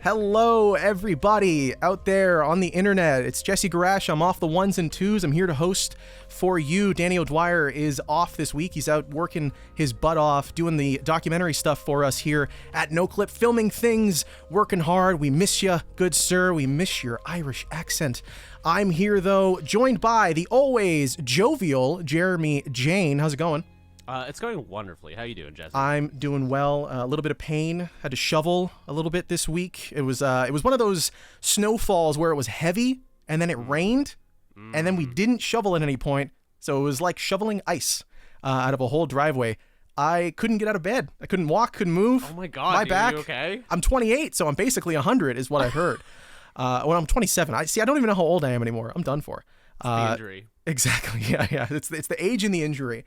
Hello, everybody out there on the internet. It's Jesse Guarascia. I'm off the ones and twos. I'm here to host for you. Danny O'Dwyer is off this week. He's out working his butt off, doing the documentary stuff for us here at Noclip, filming things, working hard. We miss you, good sir. We miss your Irish accent. I'm here, though, joined by the always jovial Jeremy Jane. How's it going? It's going wonderfully. How you doing, Jesse? I'm doing well. A little bit of pain. Had to shovel a little bit this week. It was one of those snowfalls where it was heavy and then it rained and then we didn't shovel at any point. So it was like shoveling ice out of a whole driveway. I couldn't get out of bed. I couldn't walk, couldn't move. Oh my God, my dude, back. Are you okay? I'm 28, so I'm basically 100 is what I heard. When I'm 27. I don't even know how old I am anymore. I'm done for. The injury. Exactly. Yeah. It's the age and the injury.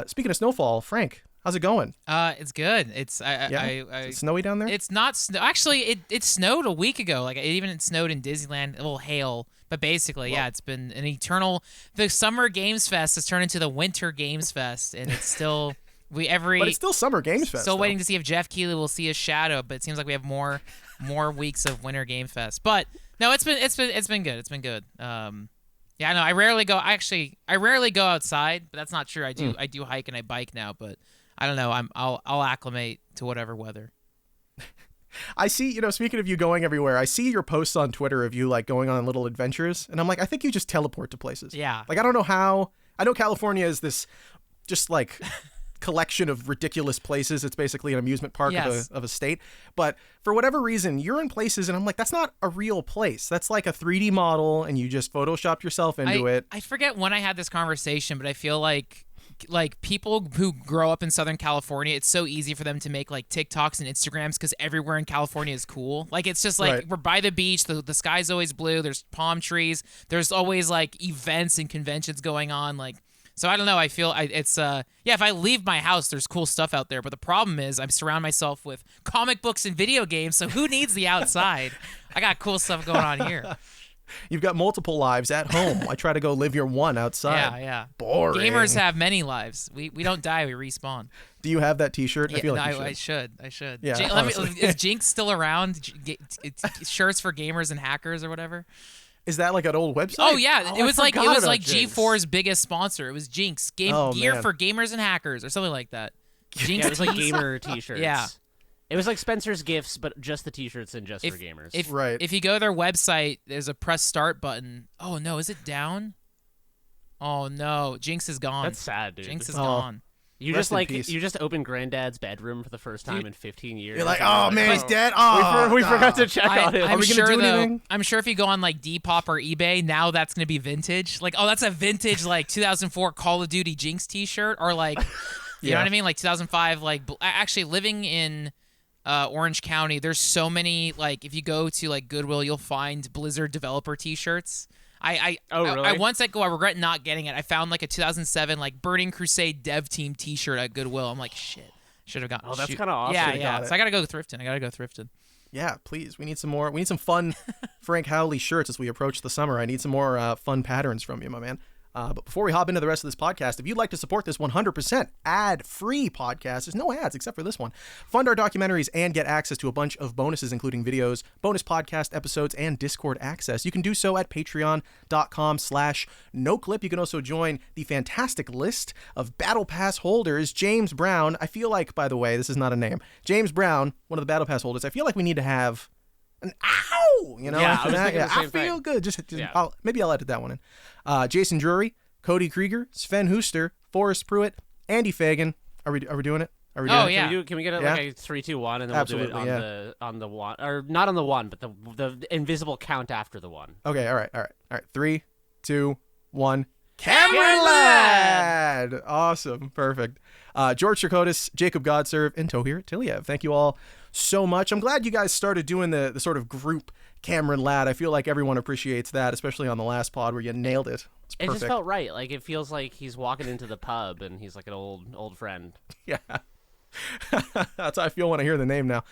Speaking of snowfall, Frank, how's it going? It's good. It's Is it snowy down there? It's not snow. Actually, it snowed a week ago. Like it snowed in Disneyland. A little hail, but basically, yeah, it's been an eternal. The Summer Games Fest has turned into the Winter Games Fest, and it's still But it's still Summer Games Fest. Still waiting to see if Jeff Keighley will see his shadow, but it seems like we have more weeks of Winter Game Fest. But no, it's been good. It's been good. Yeah, no, I rarely go outside, but that's not true. I do hike and I bike now, but I don't know. I'll acclimate to whatever weather. I see, speaking of you going everywhere, I see your posts on Twitter of you like going on little adventures, and I'm like, I think you just teleport to places. Yeah. Like I don't know how. I know California is this just like collection of ridiculous places. It's basically an amusement park of a state. But for whatever reason, you're in places and I'm like, that's not a real place. That's like a 3D model and you just photoshopped yourself into it. I forget when I had this conversation, but I feel like people who grow up in Southern California, it's so easy for them to make like TikToks and Instagrams because everywhere in California is cool. Like it's just like We're by the beach, the sky's always blue, there's palm trees, there's always like events and conventions going on, like. So I don't know. I feel it's if I leave my house, there's cool stuff out there. But the problem is I'm surrounding myself with comic books and video games. So who needs the outside? I got cool stuff going on here. You've got multiple lives at home. I try to go live your one outside. Yeah. Boring. Gamers have many lives. We don't die. We respawn. Do you have that T-shirt? I feel like you should. I should. Yeah, is Jinx still around? Shirts for gamers and hackers or whatever. Is that like an old website? Oh yeah, it was like Jinx. G4's biggest sponsor. It was Jinx gear for gamers and hackers or something like that. Jinx, yeah, it was like gamer T-shirts. Yeah, it was like Spencer's Gifts, but just the T-shirts and just for gamers. If you go to their website, there's a press start button. Oh no, is it down? Oh no, Jinx is gone. That's sad, dude. Jinx is gone. You just opened Granddad's bedroom for the first time in 15 years. You're like, oh man, he's dead. Oh, we forgot to check on him. Are we gonna do anything? I'm sure if you go on like Depop or eBay, now that's gonna be vintage. Like, oh, that's a vintage like 2004 Call of Duty Jinx T-shirt, or like, you know what I mean, like 2005. Like, actually living in Orange County, there's so many. Like, if you go to like Goodwill, you'll find Blizzard developer T-shirts. Really? I once I regret not getting it. I found like a 2007 like Burning Crusade dev team T-shirt at Goodwill. I'm like, shit, should have gotten. Oh, that's kind of awesome. Yeah. So I gotta go thrifting. Yeah, please. We need some more. We need some fun Frank Howley shirts as we approach the summer. I need some more fun patterns from you, my man. But before we hop into the rest of this podcast, if you'd like to support this 100% ad-free podcast, there's no ads except for this one, fund our documentaries and get access to a bunch of bonuses, including videos, bonus podcast episodes, and Discord access. You can do so at patreon.com/noclip. You can also join the fantastic list of Battle Pass holders. James Brown, I feel like, by the way, this is not a name. James Brown, one of the Battle Pass holders, I feel like we need to have an ow, Yeah, I feel good. Just maybe I'll edit that one in. Jason Drury, Cody Krieger, Sven Huster, Forrest Pruitt, Andy Fagan. Are we doing it? Are we doing it? Yeah. Can we get it like a 3, 2, 1, and then Absolutely, we'll do it on the one, or not on the one, but the invisible count after the one. Okay. All right. 3, 2, 1. Cameron Ladd! Awesome. Perfect. George Chakotis, Jacob Godserve, and Tohir Tiliev. Thank you all so much. I'm glad you guys started doing the sort of group Cameron Ladd. I feel like everyone appreciates that, especially on the last pod where you nailed it. It's perfect. It just felt right. Like, it feels like he's walking into the pub and he's like an old friend. Yeah. That's how I feel when I hear the name now.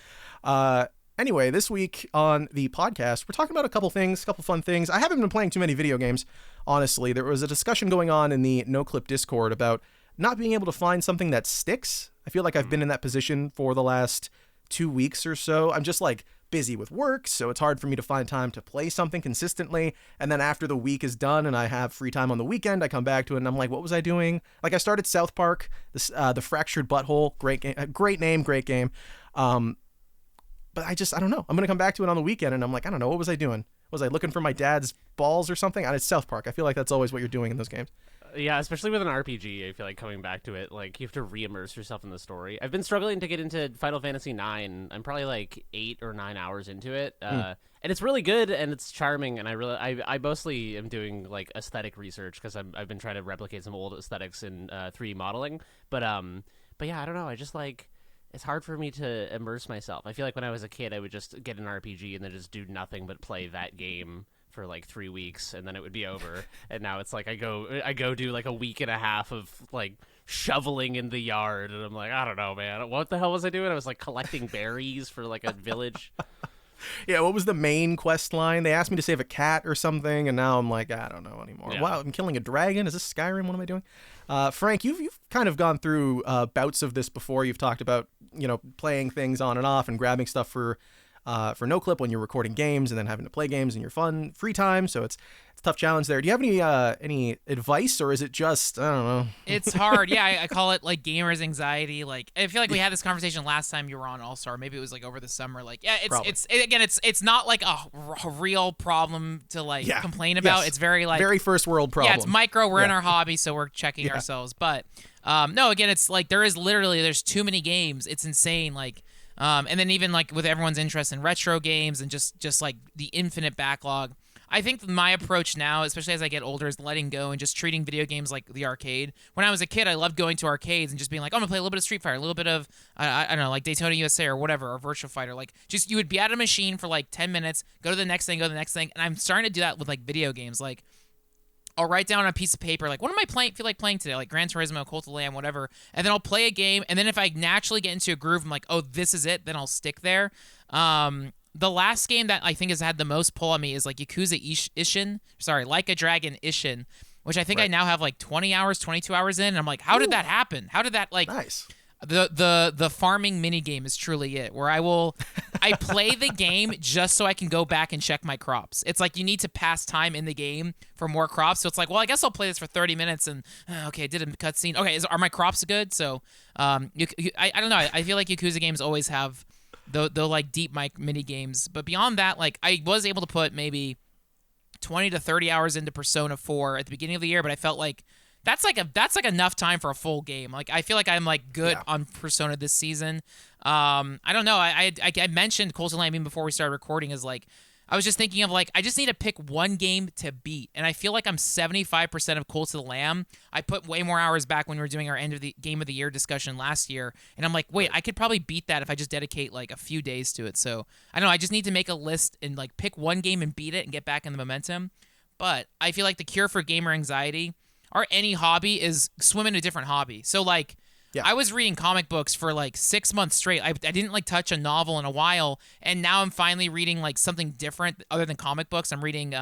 Anyway, this week on the podcast, we're talking about a couple fun things. I haven't been playing too many video games, honestly. There was a discussion going on in the Noclip Discord about not being able to find something that sticks. I feel like I've been in that position for the last 2 weeks or so. I'm just like busy with work, so it's hard for me to find time to play something consistently. And then after the week is done and I have free time on the weekend, I come back to it and I'm like, what was I doing? Like, I started South Park, the Fractured Butthole, great game, great name, great game. But I don't know. I'm going to come back to it on the weekend and I'm like, I don't know, what was I doing? Was I looking for my dad's balls or something? And it's South Park. I feel like that's always what you're doing in those games. Yeah, especially with an RPG, I feel like coming back to it, like, you have to re-immerse yourself in the story. I've been struggling to get into Final Fantasy IX. I'm probably like 8 or 9 hours into it, and it's really good and it's charming. And I mostly am doing like aesthetic research because I've been trying to replicate some old aesthetics in 3D modeling. But yeah, I don't know. I just like. It's hard for me to immerse myself. I feel like when I was a kid, I would just get an RPG and then just do nothing but play that game for like 3 weeks and then it would be over. And now it's like I go do like a week and a half of like shoveling in the yard and I'm like, I don't know, man. What the hell was I doing? I was like collecting berries for like a village. Yeah, what was the main quest line? They asked me to save a cat or something, and now I'm like, I don't know anymore. Yeah. Wow, I'm killing a dragon? Is this Skyrim? What am I doing? Frank, you've kind of gone through bouts of this before. You've talked about, playing things on and off and grabbing stuff for Noclip when you're recording games and then having to play games in your free time. So it's a tough challenge there. Do you have any advice, or is it just, I don't know? It's hard. Yeah, I call it like gamer's anxiety. Like, I feel like we had this conversation last time you were on All-Star. Maybe it was like over the summer. Like, yeah, it's not like a real problem to like complain about. Yes. It's very like very first world problem. Yeah, it's micro. We're in our hobby, so we're checking ourselves. But no, again, it's like there's too many games. It's insane. Like. And then even like with everyone's interest in retro games and just like the infinite backlog, I think my approach now, especially as I get older, is letting go and just treating video games like the arcade. When I was a kid, I loved going to arcades and just being like, I'm gonna play a little bit of Street Fighter, a little bit of I don't know, like Daytona USA or whatever, or Virtua Fighter. Like, just you would be at a machine for like 10 minutes, go to the next thing, and I'm starting to do that with like video games. Like, I'll write down on a piece of paper, like, what am I feel like playing today? Like Gran Turismo, Cult of the Lamb, whatever. And then I'll play a game, and then if I naturally get into a groove, I'm like, oh, this is it, then I'll stick there. The last game that I think has had the most pull on me is like Yakuza Ishin. Sorry, Like a Dragon Ishin, which I think I now have like 20 hours, 22 hours in, and I'm like, how did that happen? How did that, like... Nice. The farming mini game is truly it, where I play the game just so I can go back and check my crops. It's like you need to pass time in the game for more crops. So it's like, well, I guess I'll play this for 30 minutes and okay, did a cutscene. Okay, are my crops good? So I don't know. I feel like Yakuza games always have the like deep mini games, but beyond that, like I was able to put maybe 20 to 30 hours into Persona 4 at the beginning of the year, but I felt like that's like enough time for a full game. Like, I feel like I'm like good on Persona this season. I don't know. I mentioned Cult of the Lamb even before we started recording. Is like, I was just thinking of like, I just need to pick one game to beat, and I feel like I'm 75% of Cult of the Lamb. I put way more hours back when we were doing our end of the game of the year discussion last year, and I'm like, wait, I could probably beat that if I just dedicate like a few days to it. So I don't know. I just need to make a list and like pick one game and beat it and get back in the momentum. But I feel like the cure for gamer anxiety, or any hobby, is swim in a different hobby. So like, I was reading comic books for like 6 months straight. I didn't like touch a novel in a while, and now I'm finally reading like something different other than comic books. I'm reading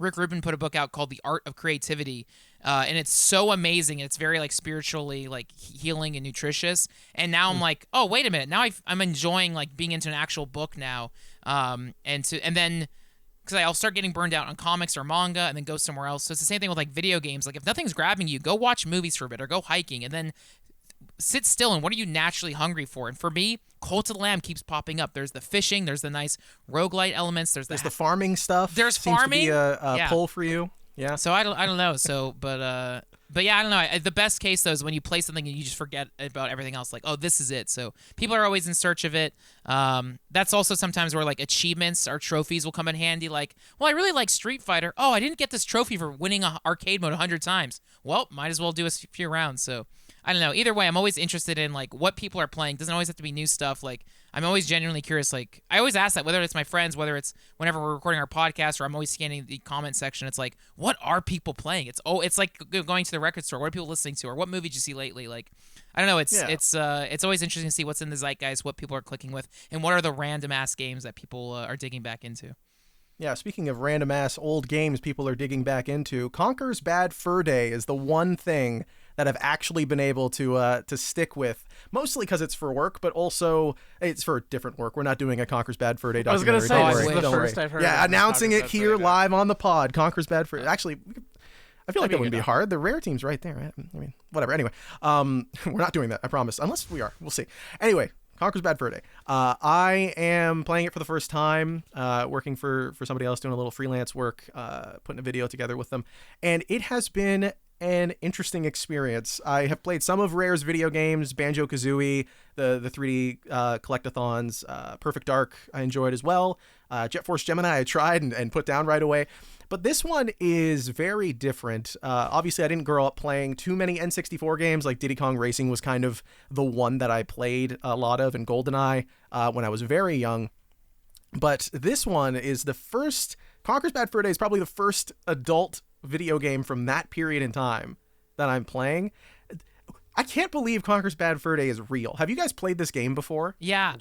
Rick Rubin put a book out called The Art of Creativity, and it's so amazing. It's very like spiritually like healing and nutritious. And now I'm like, oh, wait a minute. Now I'm enjoying like being into an actual book now, and then. Because I'll start getting burned out on comics or manga and then go somewhere else. So it's the same thing with like video games. Like, if nothing's grabbing you, go watch movies for a bit or go hiking and then sit still. And what are you naturally hungry for? And for me, Cult of the Lamb keeps popping up. There's the fishing. There's the nice roguelite elements. There's the farming stuff. There's seems farming. To be a pull for you. Yeah. So I don't know. So but yeah, I don't know. The best case though is when you play something and you just forget about everything else. Like, oh, this is it. So people are always in search of it. That's also sometimes where like achievements or trophies will come in handy. Like, well, I really like Street Fighter. Oh, I didn't get this trophy for winning a arcade mode 100 times. Well, might as well do a few rounds. So I don't know. Either way, I'm always interested in like what people are playing. Doesn't always have to be new stuff. Like, I'm always genuinely curious. Like, I always ask that, whether it's my friends, whether it's whenever we're recording our podcast, or I'm always scanning the comment section. It's like, what are people playing? It's like going to the record store. What are people listening to? Or what movie did you see lately? Like, I don't know. It's always interesting to see what's in the zeitgeist, what people are clicking with, and what are the random ass games that people are digging back into. Yeah, speaking of random ass old games people are digging back into, Conker's Bad Fur Day is the one thing that I've actually been able to stick with, mostly because it's for work, but also it's for different work. We're not doing a Conker's Bad Fur Day documentary. I was going to say, don't this is the worry. first I've heard. Yeah, announcing it Conker's here Bad Fur Day live on the pod. Conker's Bad Fur. Actually, I feel like that wouldn't be enough. hard. The rare team's right there. Right? I mean, whatever. Anyway, we're not doing that. I promise. Unless we are. We'll see. Anyway, Conker's Bad Fur Day. I am playing it for the first time, working for somebody else, doing a little freelance work, putting a video together with them. And it has been an interesting experience. I have played some of Rare's video games, Banjo-Kazooie, the 3D collectathons, Perfect Dark I enjoyed as well. Jet Force Gemini I tried and put down right away. But this one is very different. Obviously, I didn't grow up playing too many N64 games. Like Diddy Kong Racing was kind of the one that I played a lot of, and GoldenEye when I was very young. But this one is the first... Conker's Bad Fur Day is probably the first adult video game from that period in time that I'm playing. I can't believe Conker's Bad Fur Day is real. Have you guys played this game before? Yeah.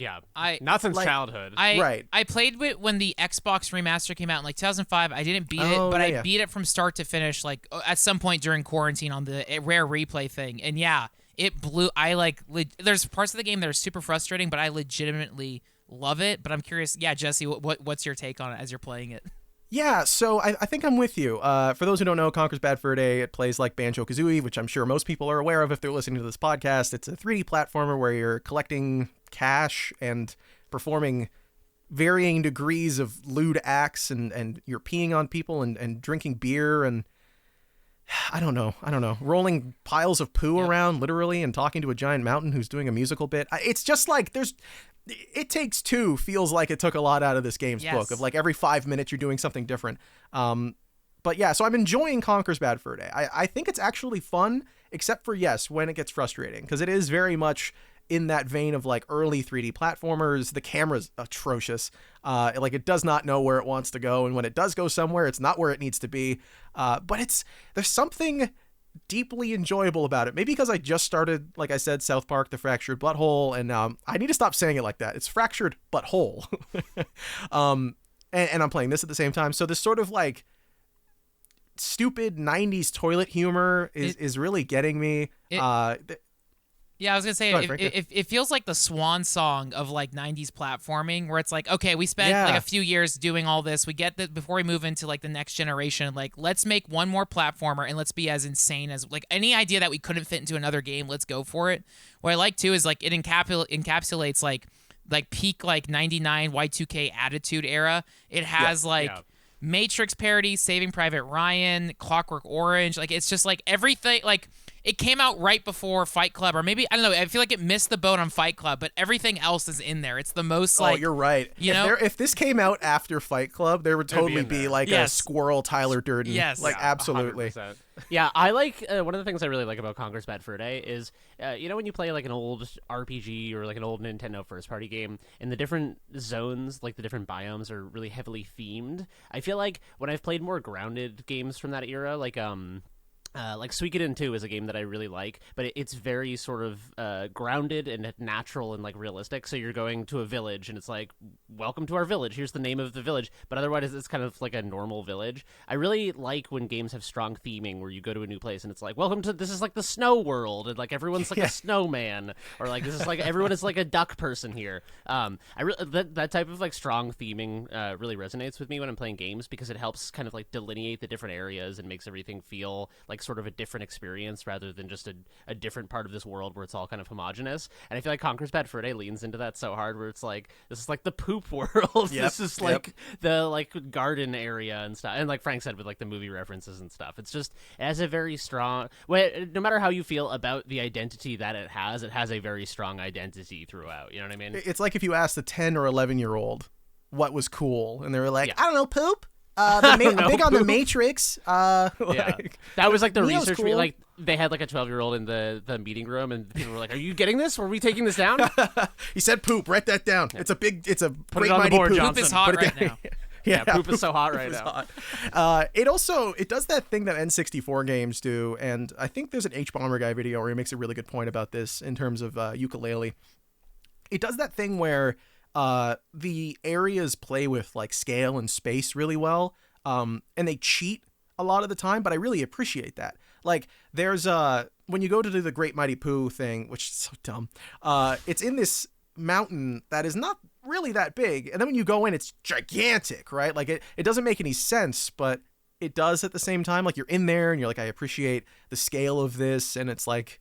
Not since childhood. I played it when the Xbox remaster came out in like 2005. I didn't beat it, but I beat it from start to finish like at some point during quarantine on the Rare Replay thing. And yeah, it blew. There's parts of the game that are super frustrating, but I legitimately love it. But I'm curious, Jesse, what's your take on it as you're playing it? Yeah, so I think I'm with you. For those who don't know, Conker's Bad Fur Day, it plays like Banjo-Kazooie, which I'm sure most people are aware of if they're listening to this podcast. It's a 3D platformer where you're collecting cash and performing varying degrees of lewd acts, and you're peeing on people and drinking beer and I don't know, rolling piles of poo around literally and talking to a giant mountain who's doing a musical bit. It's just like It Takes Two feels like it took a lot out of this game's book of like every 5 minutes you're doing something different. But yeah, so I'm enjoying Conker's Bad Fur Day. I think it's actually fun, except for, when it gets frustrating, because it is very much in that vein of like early 3D platformers. The camera's atrocious. Like it does not know where it wants to go. And when it does go somewhere, it's not where it needs to be. But there's something deeply enjoyable about it. Maybe because I just started, like I said, South Park, The Fractured Butthole, and I need to stop saying it like that. It's Fractured Butthole. And I'm playing this at the same time. So this sort of like stupid 90s toilet humor is really getting me. Yeah, I was going to say, it feels like the swan song of like 90s platforming, where it's like, okay, we spent like a few years doing all this. We get that before we move into like the next generation, like let's make one more platformer and let's be as insane as like any idea that we couldn't fit into another game. Let's go for it. What I like too is like it encapsulates like peak like 99 Y2K attitude era. It has Matrix parody, Saving Private Ryan, Clockwork Orange. Like it's just like everything like it came out right before Fight Club, or maybe, I don't know, I feel like it missed the boat on Fight Club, but everything else is in there. It's the most like... Oh, you're right. If this came out after Fight Club, there would totally be like a Squirrel Tyler Durden. Yes. Like, absolutely. 100%. Yeah, I like... one of the things I really like about Conker's Bad Fur Day is, when you play like an old RPG or like an old Nintendo first-party game, and the different zones, like the different biomes are really heavily themed. I feel like when I've played more grounded games from that era, like Suikoden 2 is a game that I really like, but it's very sort of grounded and natural and like realistic. So you're going to a village and it's like, welcome to our village. Here's the name of the village. But otherwise it's kind of like a normal village. I really like when games have strong theming where you go to a new place and it's like, this is like the snow world. And like everyone's like a snowman, or like this is like everyone is like a duck person here. That type of like strong theming really resonates with me when I'm playing games, because it helps kind of like delineate the different areas and makes everything feel like sort of a different experience rather than just a different part of this world where it's all kind of homogenous. And I feel like Conker's Bad Fur Day leans into that so hard, where it's like, this is like the poop world. This is like the like garden area and stuff. And like Frank said, with like the movie references and stuff, it's just, it has a very strong, no matter how you feel about the identity that it has a very strong identity throughout. You know what I mean? It's like if you asked a 10 or 11-year-old what was cool, and they were like, I don't know, poop. I'm big on the Matrix. That was like the Neo's research. cool. Like they had like a 12-year-old in the meeting room, and people were like, "Are you getting this? Were we taking this down?" He said poop. Write that down. It's a great it on the mighty board, poop. Johnson. Poop is hot right now. Yeah, poop is so hot right now. It does that thing that N64 games do, and I think there's an H-Bomber Guy video where he makes a really good point about this in terms of ukulele. It does that thing where the areas play with like scale and space really well, and they cheat a lot of the time, but I really appreciate that. Like, there's when you go to do the Great Mighty Pooh thing, which is so dumb, it's in this mountain that is not really that big, and then when you go in, it's gigantic, right? Like, it doesn't make any sense, but it does at the same time. Like, you're in there and you're like, I appreciate the scale of this, and it's like,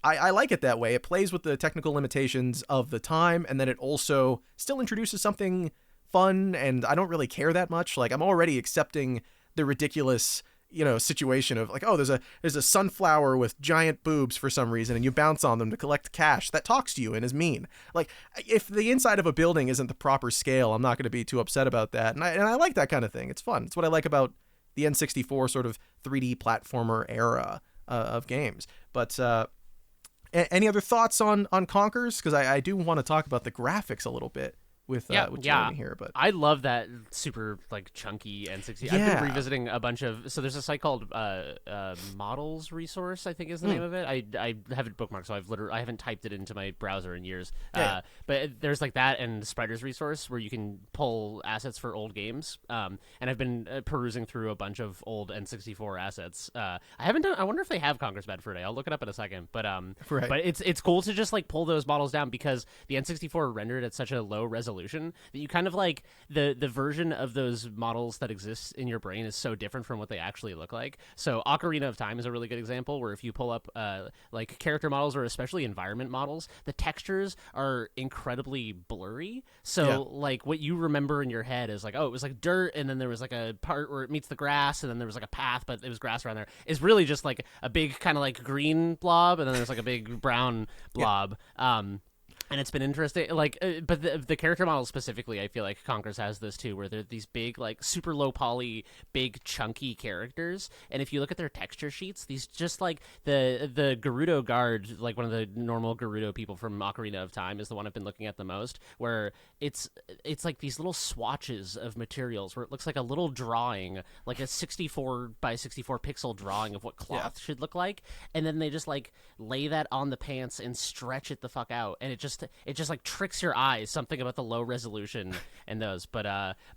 I like it that way. It plays with the technical limitations of the time, and then it also still introduces something fun, and I don't really care that much. Like, I'm already accepting the ridiculous, situation of like, oh, there's a sunflower with giant boobs for some reason, and you bounce on them to collect cash that talks to you and is mean. Like, if the inside of a building isn't the proper scale, I'm not going to be too upset about that. And I like that kind of thing. It's fun. It's what I like about the N64 sort of 3D platformer era of games. But any other thoughts on Conkers? Because I do want to talk about the graphics a little bit with Jeremy here. But I love that super chunky N60. I've been revisiting a bunch of. So there's a site called Models Resource, I think is the name of it. I have it bookmarked, so I haven't typed it into my browser in years. But there's like that and Spider's Resource where you can pull assets for old games. And I've been perusing through a bunch of old N64 assets. I haven't done. I wonder if they have Conker's Bedford. I'll look it up in a second. But but it's cool to just like pull those models down because the N64 rendered at such a low resolution that you kind of like the version of those models that exists in your brain is so different from what they actually look like. So Ocarina of Time is a really good example where if you pull up like character models or especially environment models, the textures are incredibly blurry. So like what you remember in your head is like, oh, it was like dirt and then there was like a part where it meets the grass and then there was like a path but it was grass around there. It's really just like a big kind of like green blob and then there's like a big brown blob. And it's been interesting, like, but the character models specifically, I feel like Conkers has this too, where they're these big, like, super low poly, big chunky characters. And if you look at their texture sheets, these just like the Gerudo guard, like one of the normal Gerudo people from Ocarina of Time, is the one I've been looking at the most. Where it's like these little swatches of materials, where it looks like a little drawing, like a 64 by 64 pixel drawing of what cloth should look like, and then they just like lay that on the pants and stretch it the fuck out, and it just like tricks your eyes, something about the low resolution and those. But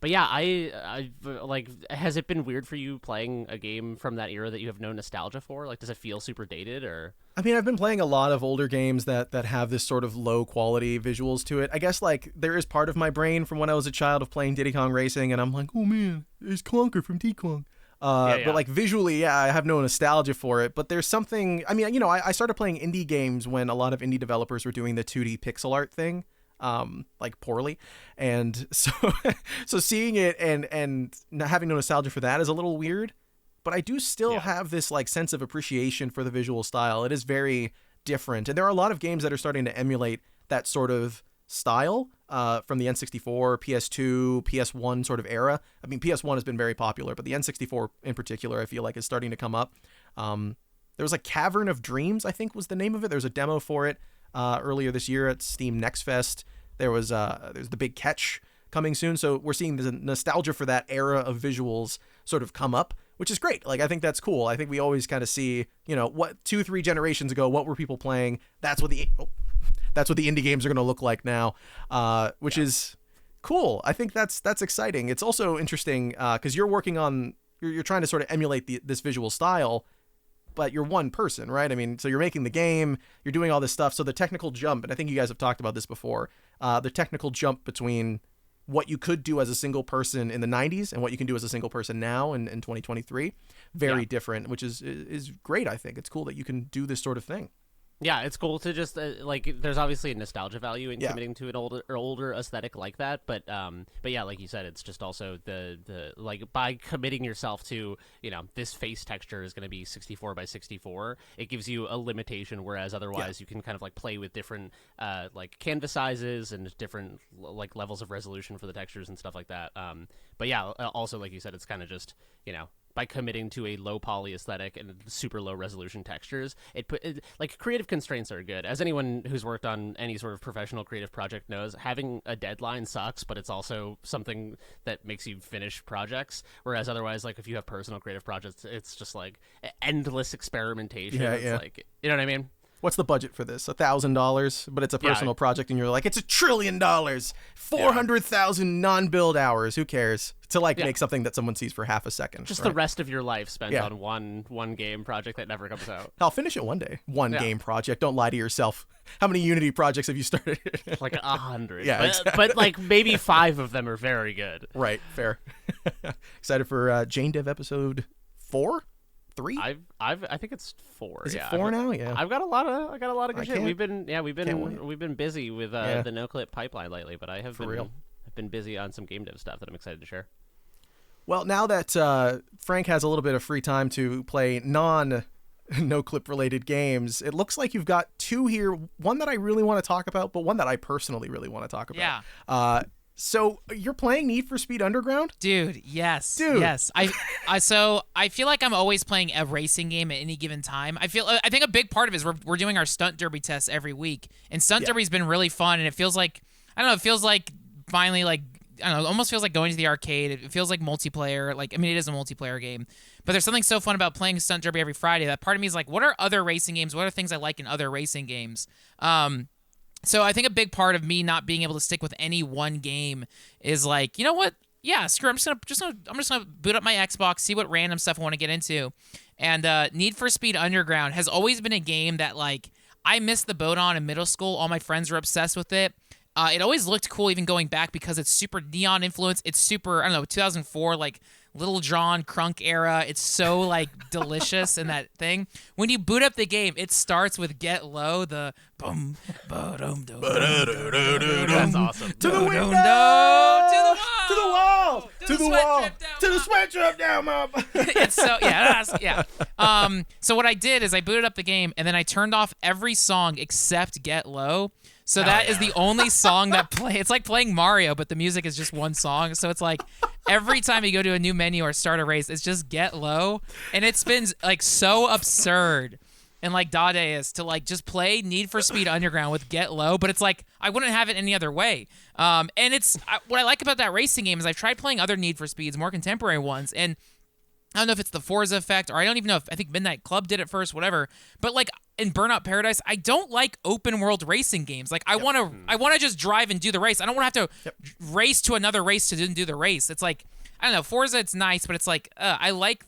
yeah, I like, has it been weird for you playing a game from that era that you have no nostalgia for? Like, does it feel super dated? Or I mean, I've been playing a lot of older games that have this sort of low quality visuals to it. I guess like there is part of my brain from when I was a child of playing Diddy Kong Racing, and I'm like, oh man, it's Conker from Diddy Kong. But like visually, I have no nostalgia for it, but there's something, I mean, I started playing indie games when a lot of indie developers were doing the 2D pixel art thing, like poorly. And so, so seeing it and having no nostalgia for that is a little weird, but I do still have this like sense of appreciation for the visual style. It is very different. And there are a lot of games that are starting to emulate that sort of style from the N64, PS2, PS1 sort of era. I mean, PS1 has been very popular, but the N64 in particular, I feel like is starting to come up. There was like Cavern of Dreams, I think was the name of it. There was a demo for it earlier this year at Steam Next Fest. There's the Big Catch coming soon. So we're seeing the nostalgia for that era of visuals sort of come up, which is great. Like, I think that's cool. I think we always kind of see, what 2-3 generations ago, what were people playing? That's what the indie games are going to look like now, which is cool. I think that's exciting. It's also interesting because you're working on, you're trying to sort of emulate this visual style, but you're one person, right? I mean, so you're making the game, you're doing all this stuff. So the technical jump, and I think you guys have talked about this before, the technical jump between what you could do as a single person in the 90s and what you can do as a single person now in 2023, very different, which is great. I think it's cool that you can do this sort of thing. Yeah, it's cool to just like. There's obviously a nostalgia value in committing to an older aesthetic like that, but yeah, like you said, it's just also the like by committing yourself to this face texture is going to be 64 by 64. It gives you a limitation, whereas otherwise you can kind of like play with different like canvas sizes and different like levels of resolution for the textures and stuff like that. But yeah, also like you said, it's kind of just by committing to a low poly aesthetic and super low resolution textures, like creative constraints are good. As anyone who's worked on any sort of professional creative project knows, having a deadline sucks, but it's also something that makes you finish projects. Whereas otherwise, like if you have personal creative projects, it's just like endless experimentation. It's like, you know what I mean? What's the budget for this? $1,000, but it's a personal project, and you're like, it's $1 trillion, 400,000 non-build hours. Who cares? To make something that someone sees for half a second. Just the rest of your life spent on one game project that never comes out. I'll finish it one day. One game project. Don't lie to yourself. How many Unity projects have you started? Like 100. Yeah, exactly. But like maybe 5 of them are very good. Right. Fair. Excited for Jane Dev episode 4? 3? I think it's 4. Is it 4 now? Yeah. I've got a lot of good shit. We've been busy with the Noclip pipeline lately, but I've been busy on some game dev stuff that I'm excited to share. Well, now that Frank has a little bit of free time to play non-Noclip related games, it looks like you've got 2 here. One that I really want to talk about, but one that I personally really want to talk about. Yeah. So you're playing Need for Speed Underground? Dude, yes. Yes. So I feel like I'm always playing a racing game at any given time. I think a big part of it is we're doing our stunt derby tests every week. And stunt derby's been really fun, and it feels like finally, like, I don't know, it almost feels like going to the arcade. It feels like multiplayer. Like, I mean, it is a multiplayer game. But there's something so fun about playing Stunt Derby every Friday that part of me is like, what are other racing games? What are things I like in other racing games? So I think a big part of me not being able to stick with any one game is like, you know what? Yeah, screw it. I'm just gonna boot up my Xbox, see what random stuff I want to get into. And Need for Speed Underground has always been a game that, like, I missed the boat on in middle school. All my friends were obsessed with it. It always looked cool even going back because it's super neon influence. It's super, I don't know, 2004, like Little John Crunk era. It's so like delicious in that thing. When you boot up the game, it starts with Get Low, the boom, ba-dum, dum, That's awesome. To the window! To the wall! To the wall! To the sweatshirt down, mom! It's so, yeah. So what I did is I booted up the game, and then I turned off every song except Get Low. So that is the only song that play. It's like playing Mario, but the music is just one song. So it's like every time you go to a new menu or start a race, it's just Get Low. And it's been like so absurd and like Dadaist to like just play Need for Speed Underground with Get Low. But it's like I wouldn't have it any other way. And it's what I like about that racing game is I've tried playing other Need for Speeds, more contemporary ones, and I don't know if it's the Forza effect, or I don't even know if I think Midnight Club did it first, whatever. But like in Burnout Paradise, I don't like open world racing games. Like I want to just drive and do the race. I don't want to have to race to another race to do the race. It's like, I don't know, Forza, it's nice, but it's like I like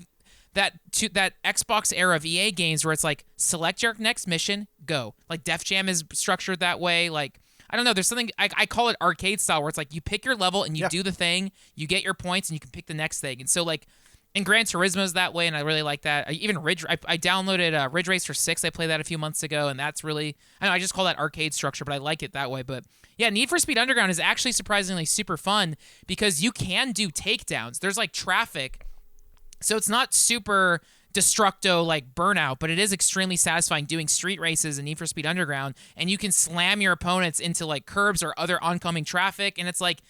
that Xbox era of EA games where it's like select your next mission, go. Like Def Jam is structured that way. Like I don't know, there's something I call it arcade style where it's like you pick your level and you do the thing, you get your points and you can pick the next thing. And so like and Gran Turismo is that way, and I really like that. Even Ridge, I downloaded Ridge Racer 6. I played that a few months ago, and that's really, I know I just call that arcade structure, but I like it that way. But yeah, Need for Speed Underground is actually surprisingly super fun because you can do takedowns. There's like traffic, so it's not super destructo like Burnout, but it is extremely satisfying doing street races in Need for Speed Underground, and you can slam your opponents into like curbs or other oncoming traffic, and it's like,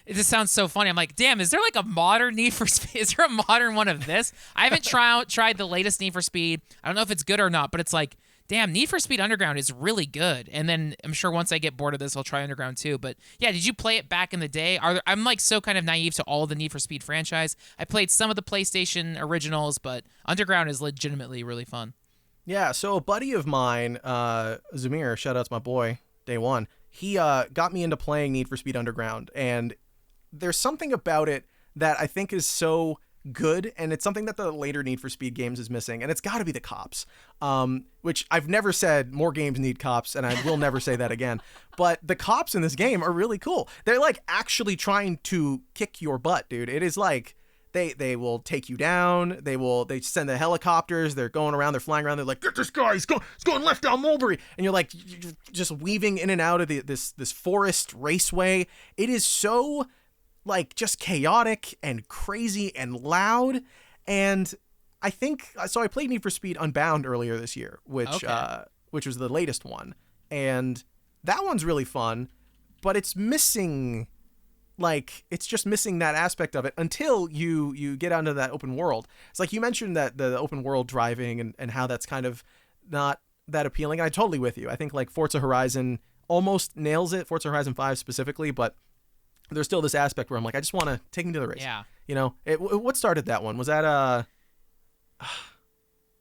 it just sounds so funny. I'm like, damn, is there like a modern Need for Speed? Is there a modern one of this? I haven't tried the latest Need for Speed. I don't know if it's good or not, but it's like, damn, Need for Speed Underground is really good. And then I'm sure once I get bored of this, I'll try Underground too. But yeah, did you play it back in the day? I'm like so kind of naive to all of the Need for Speed franchise. I played some of the PlayStation originals, but Underground is legitimately really fun. Yeah, so a buddy of mine, Zamir, shout out to my boy, Day One, he got me into playing Need for Speed Underground, and there's something about it that I think is so good, and it's something that the later Need for Speed games is missing, and it's got to be the cops, which I've never said more games need cops, and I will never say that again, but the cops in this game are really cool. They're like actually trying to kick your butt, dude. It is like they will take you down, they send the helicopters, they're going around, they're flying around, they're like, get this guy, he's going left down Mulberry, and you're like you're just weaving in and out of this forest raceway. It is so like just chaotic and crazy and loud. And I think so I played Need for Speed Unbound earlier this year, which was the latest one, and that one's really fun, but it's missing, like, it's just missing that aspect of it until you get onto that open world. It's like you mentioned that the open world driving and how that's kind of not that appealing. And I'm totally with you. I think like Forza Horizon almost nails it, Forza Horizon 5 specifically, but there's still this aspect where I'm like, I just want to take me to the race. Yeah. You know, what started that one? Was that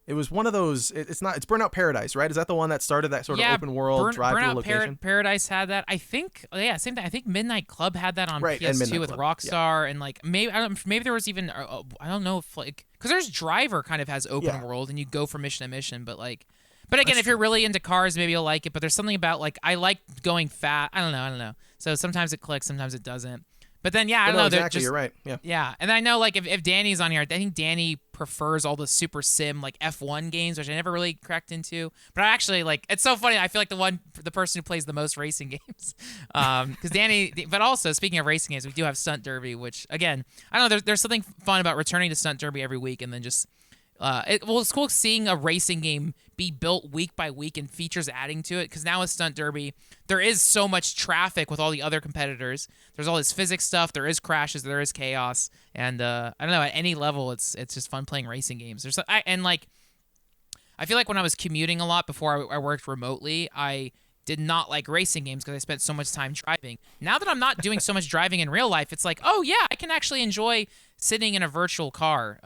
It was one of those. It's not. It's Burnout Paradise, right? Is that the one that started that sort of open world drive to a location? Paradise had that. I think. Yeah, same thing. I think Midnight Club had that on PS2 with Rockstar, and like maybe there was even I don't know if like because there's Driver kind of has open world and you go from mission to mission, but like. But again, if you're really into cars, maybe you'll like it. But there's something about like I like going fast. I don't know. So sometimes it clicks, sometimes it doesn't. But then I don't know. Exactly, you're right. Yeah. Yeah, and I know like if Danny's on here, I think Danny prefers all the super sim like F1 games, which I never really cracked into. But I actually like it's so funny. I feel like the person who plays the most racing games, because Danny. But also speaking of racing games, we do have Stunt Derby, which again I don't know. There's something fun about returning to Stunt Derby every week and then just. It's cool seeing a racing game be built week by week and features adding to it because now with Stunt Derby, there is so much traffic with all the other competitors. There's all this physics stuff. There is crashes. There is chaos. And I don't know, at any level, it's just fun playing racing games. I feel like when I was commuting a lot before I worked remotely, I did not like racing games because I spent so much time driving. Now that I'm not doing so much driving in real life, it's like, oh, yeah, I can actually enjoy sitting in a virtual car.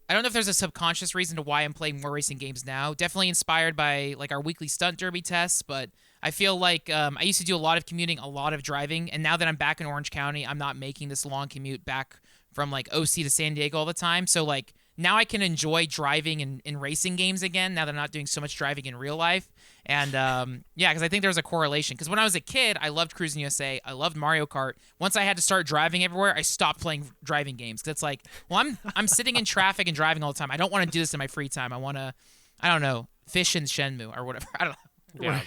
I don't know if there's a subconscious reason to why I'm playing more racing games now. Definitely inspired by like our weekly Stunt Derby tests, but I feel like I used to do a lot of commuting, a lot of driving, and now that I'm back in Orange County, I'm not making this long commute back from like OC to San Diego all the time. So like now I can enjoy driving in racing games again now that I'm not doing so much driving in real life. And because I think there's a correlation. Because when I was a kid, I loved Cruising USA. I loved Mario Kart. Once I had to start driving everywhere, I stopped playing driving games. Because it's like, well, I'm sitting in traffic and driving all the time. I don't want to do this in my free time. I want to, I don't know, fish in Shenmue or whatever. I don't know.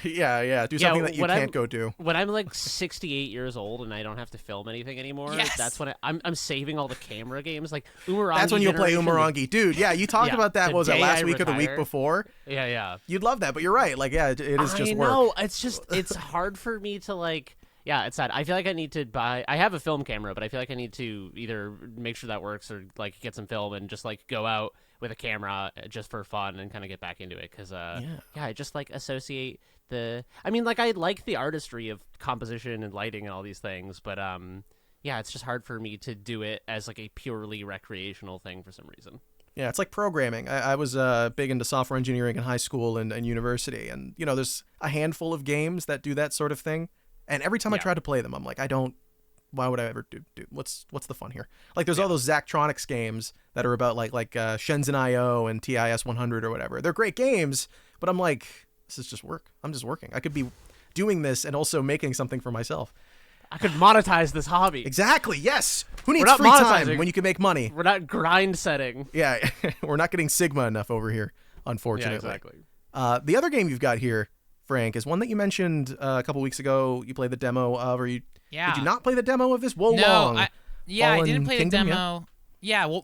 Yeah. Do something that you can't go do. When I'm like 68 years old and I don't have to film anything anymore, that's when I'm saving all the camera games like Umurangi. That's when you'll play Umurangi. Dude, you talked about that, what was that, last week or the week before? Yeah. You'd love that, but you're right. Like, it is just work. I know. It's hard for me to like... Yeah, it's sad. I feel like I need to buy... I have a film camera, but I feel like I need to either make sure that works or like get some film and just like go out with a camera just for fun and kind of get back into it because I just like associate I like the artistry of composition and lighting and all these things, but it's just hard for me to do it as like a purely recreational thing for some reason. Yeah, it's like programming. I was big into software engineering in high school and university, and there's a handful of games that do that sort of thing, and every time I try to play them, I'm like, why would I ever do what's the fun here? Like there's all those Zachtronics games that are about like Shenzhen IO and TIS 100 or whatever. They're great games, but I'm like, this is just work. I'm just working. I could be doing this and also making something for myself. I could monetize this hobby. Exactly. Yes. Who needs free time when you can make money? We're not grind setting. Yeah. We're not getting Sigma enough over here, unfortunately. Yeah, exactly. The other game you've got here, Frank, is one that you mentioned a couple weeks ago. You played the demo of, or you... Yeah. Did you not play the demo of this? I didn't play the demo. Yeah,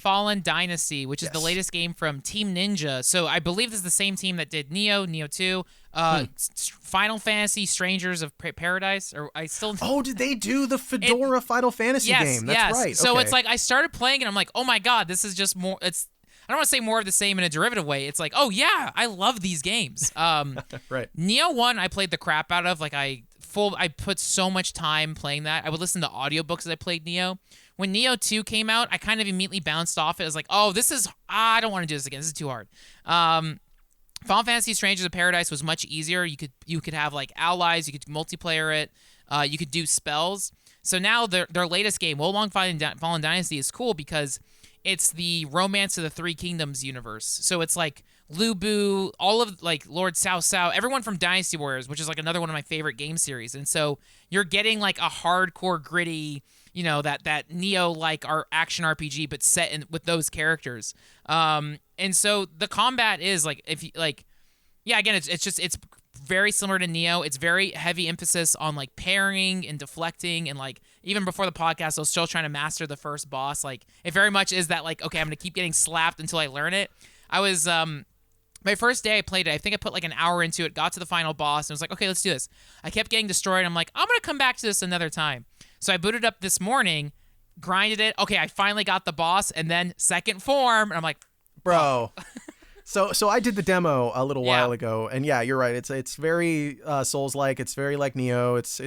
Fallen Dynasty, which is the latest game from Team Ninja. So I believe this is the same team that did Neo 2, Final Fantasy Strangers of Paradise. Oh, did they do the Fedora Final Fantasy game? That's right. So it's like I started playing and I'm like, oh my god, this is just more. I don't want to say more of the same in a derivative way. It's like, oh yeah, I love these games. Right. Neo 1, I played the crap out of. Like I put so much time playing that. I would listen to audiobooks as I played Neo. When Neo 2 came out, I kind of immediately bounced off it. I was like, oh, I don't want to do this again. This is too hard. Final Fantasy Strangers of Paradise was much easier. You could have like allies. You could multiplayer it. You could do spells. So now their latest game, Wolong Fallen Dynasty, is cool because it's the Romance of the Three Kingdoms universe. So it's like Lu Bu, all of like Lord Cao Cao, everyone from Dynasty Warriors, which is like another one of my favorite game series. And so you're getting like a hardcore, gritty, that Neo like our action RPG, but set with those characters. And so the combat is like again, it's very similar to Neo. It's very heavy emphasis on like parrying and deflecting, and like even before the podcast, I was still trying to master the first boss. Like it very much is that like, okay, I'm gonna keep getting slapped until I learn it. I was my first day I played it, I think I put like an hour into it, got to the final boss, and was like, okay, let's do this. I kept getting destroyed. I'm like, I'm gonna come back to this another time. So I booted up this morning, grinded it. Okay, I finally got the boss, and then second form, and I'm like, bro. So I did the demo a little while ago, and yeah, you're right. It's very Souls-like. It's very like Neo. It's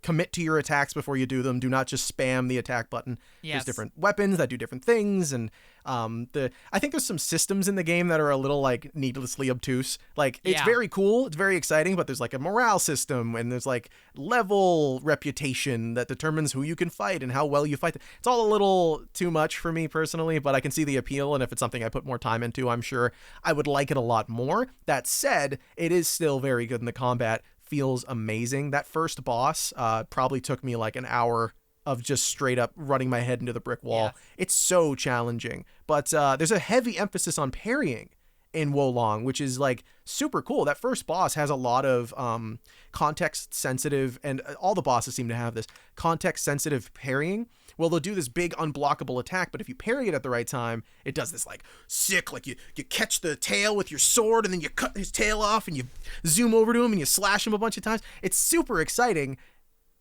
commit to your attacks before you do them. Do not just spam the attack button. Yes. There's different weapons that do different things, and I think there's some systems in the game that are a little like needlessly obtuse. Like it's very cool, it's very exciting, but there's like a morale system, and there's like level reputation that determines who you can fight and how well you fight. It's all a little too much for me personally, but I can see the appeal, and if it's something I put more time into, I'm sure I would like it a lot more. That said, it is still very good in the combat. Feels amazing. That first boss probably took me like an hour of just straight up running my head into the brick wall. Yes. It's so challenging, but there's a heavy emphasis on parrying in Wolong, which is like super cool. That first boss has a lot of context sensitive, and all the bosses seem to have this context sensitive parrying. Well, they'll do this big unblockable attack, but if you parry it at the right time, it does this like sick, like you catch the tail with your sword and then you cut his tail off and you zoom over to him and you slash him a bunch of times. It's super exciting.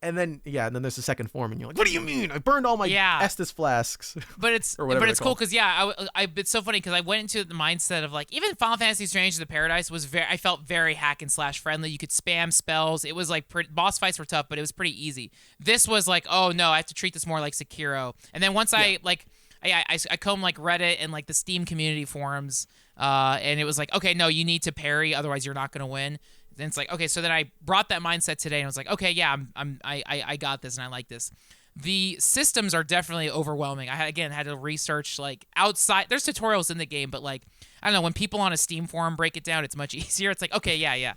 And then there's the second form, and you're like, "What do you mean? I burned all my Estus flasks." But it's cool because it's so funny because I went into the mindset of like even Final Fantasy Strange of the Paradise was I felt very hack and slash friendly. You could spam spells. It was like boss fights were tough, but it was pretty easy. This was like, oh no, I have to treat this more like Sekiro. And then once I combed like Reddit and like the Steam community forums, and it was like, okay, no, you need to parry, otherwise you're not gonna win. Then it's like, okay, so then I brought that mindset today, and I was like, okay, yeah, I got this, and I like this. The systems are definitely overwhelming. I had to research like outside. There's tutorials in the game, but like I don't know, when people on a Steam forum break it down, it's much easier. It's like, okay, yeah.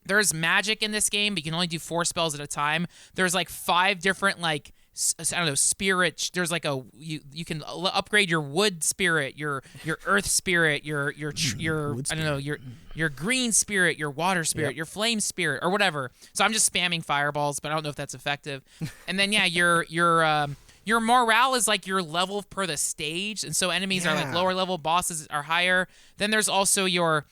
There's magic in this game, but you can only do 4 spells at a time. There's like 5 different like I don't know, spirit. There's like you can upgrade your wood spirit, your earth spirit, your I don't know, your green spirit, your water spirit, your flame spirit, or whatever. So I'm just spamming fireballs, but I don't know if that's effective. And then your morale is like your level per the stage, and so enemies are like lower level, bosses are higher. Then there's also your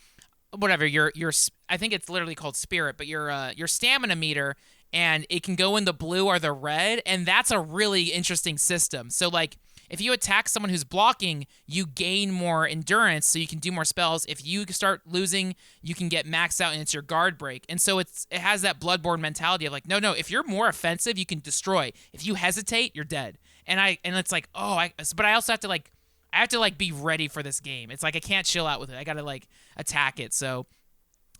I think it's literally called spirit, but your stamina meter. And it can go in the blue or the red, and that's a really interesting system. So, like, if you attack someone who's blocking, you gain more endurance, so you can do more spells. If you start losing, you can get maxed out, and it's your guard break. And so it has that Bloodborne mentality of like, no, if you're more offensive, you can destroy. If you hesitate, you're dead. And it's like, but I also have to be ready for this game. It's like I can't chill out with it. I got to like attack it. So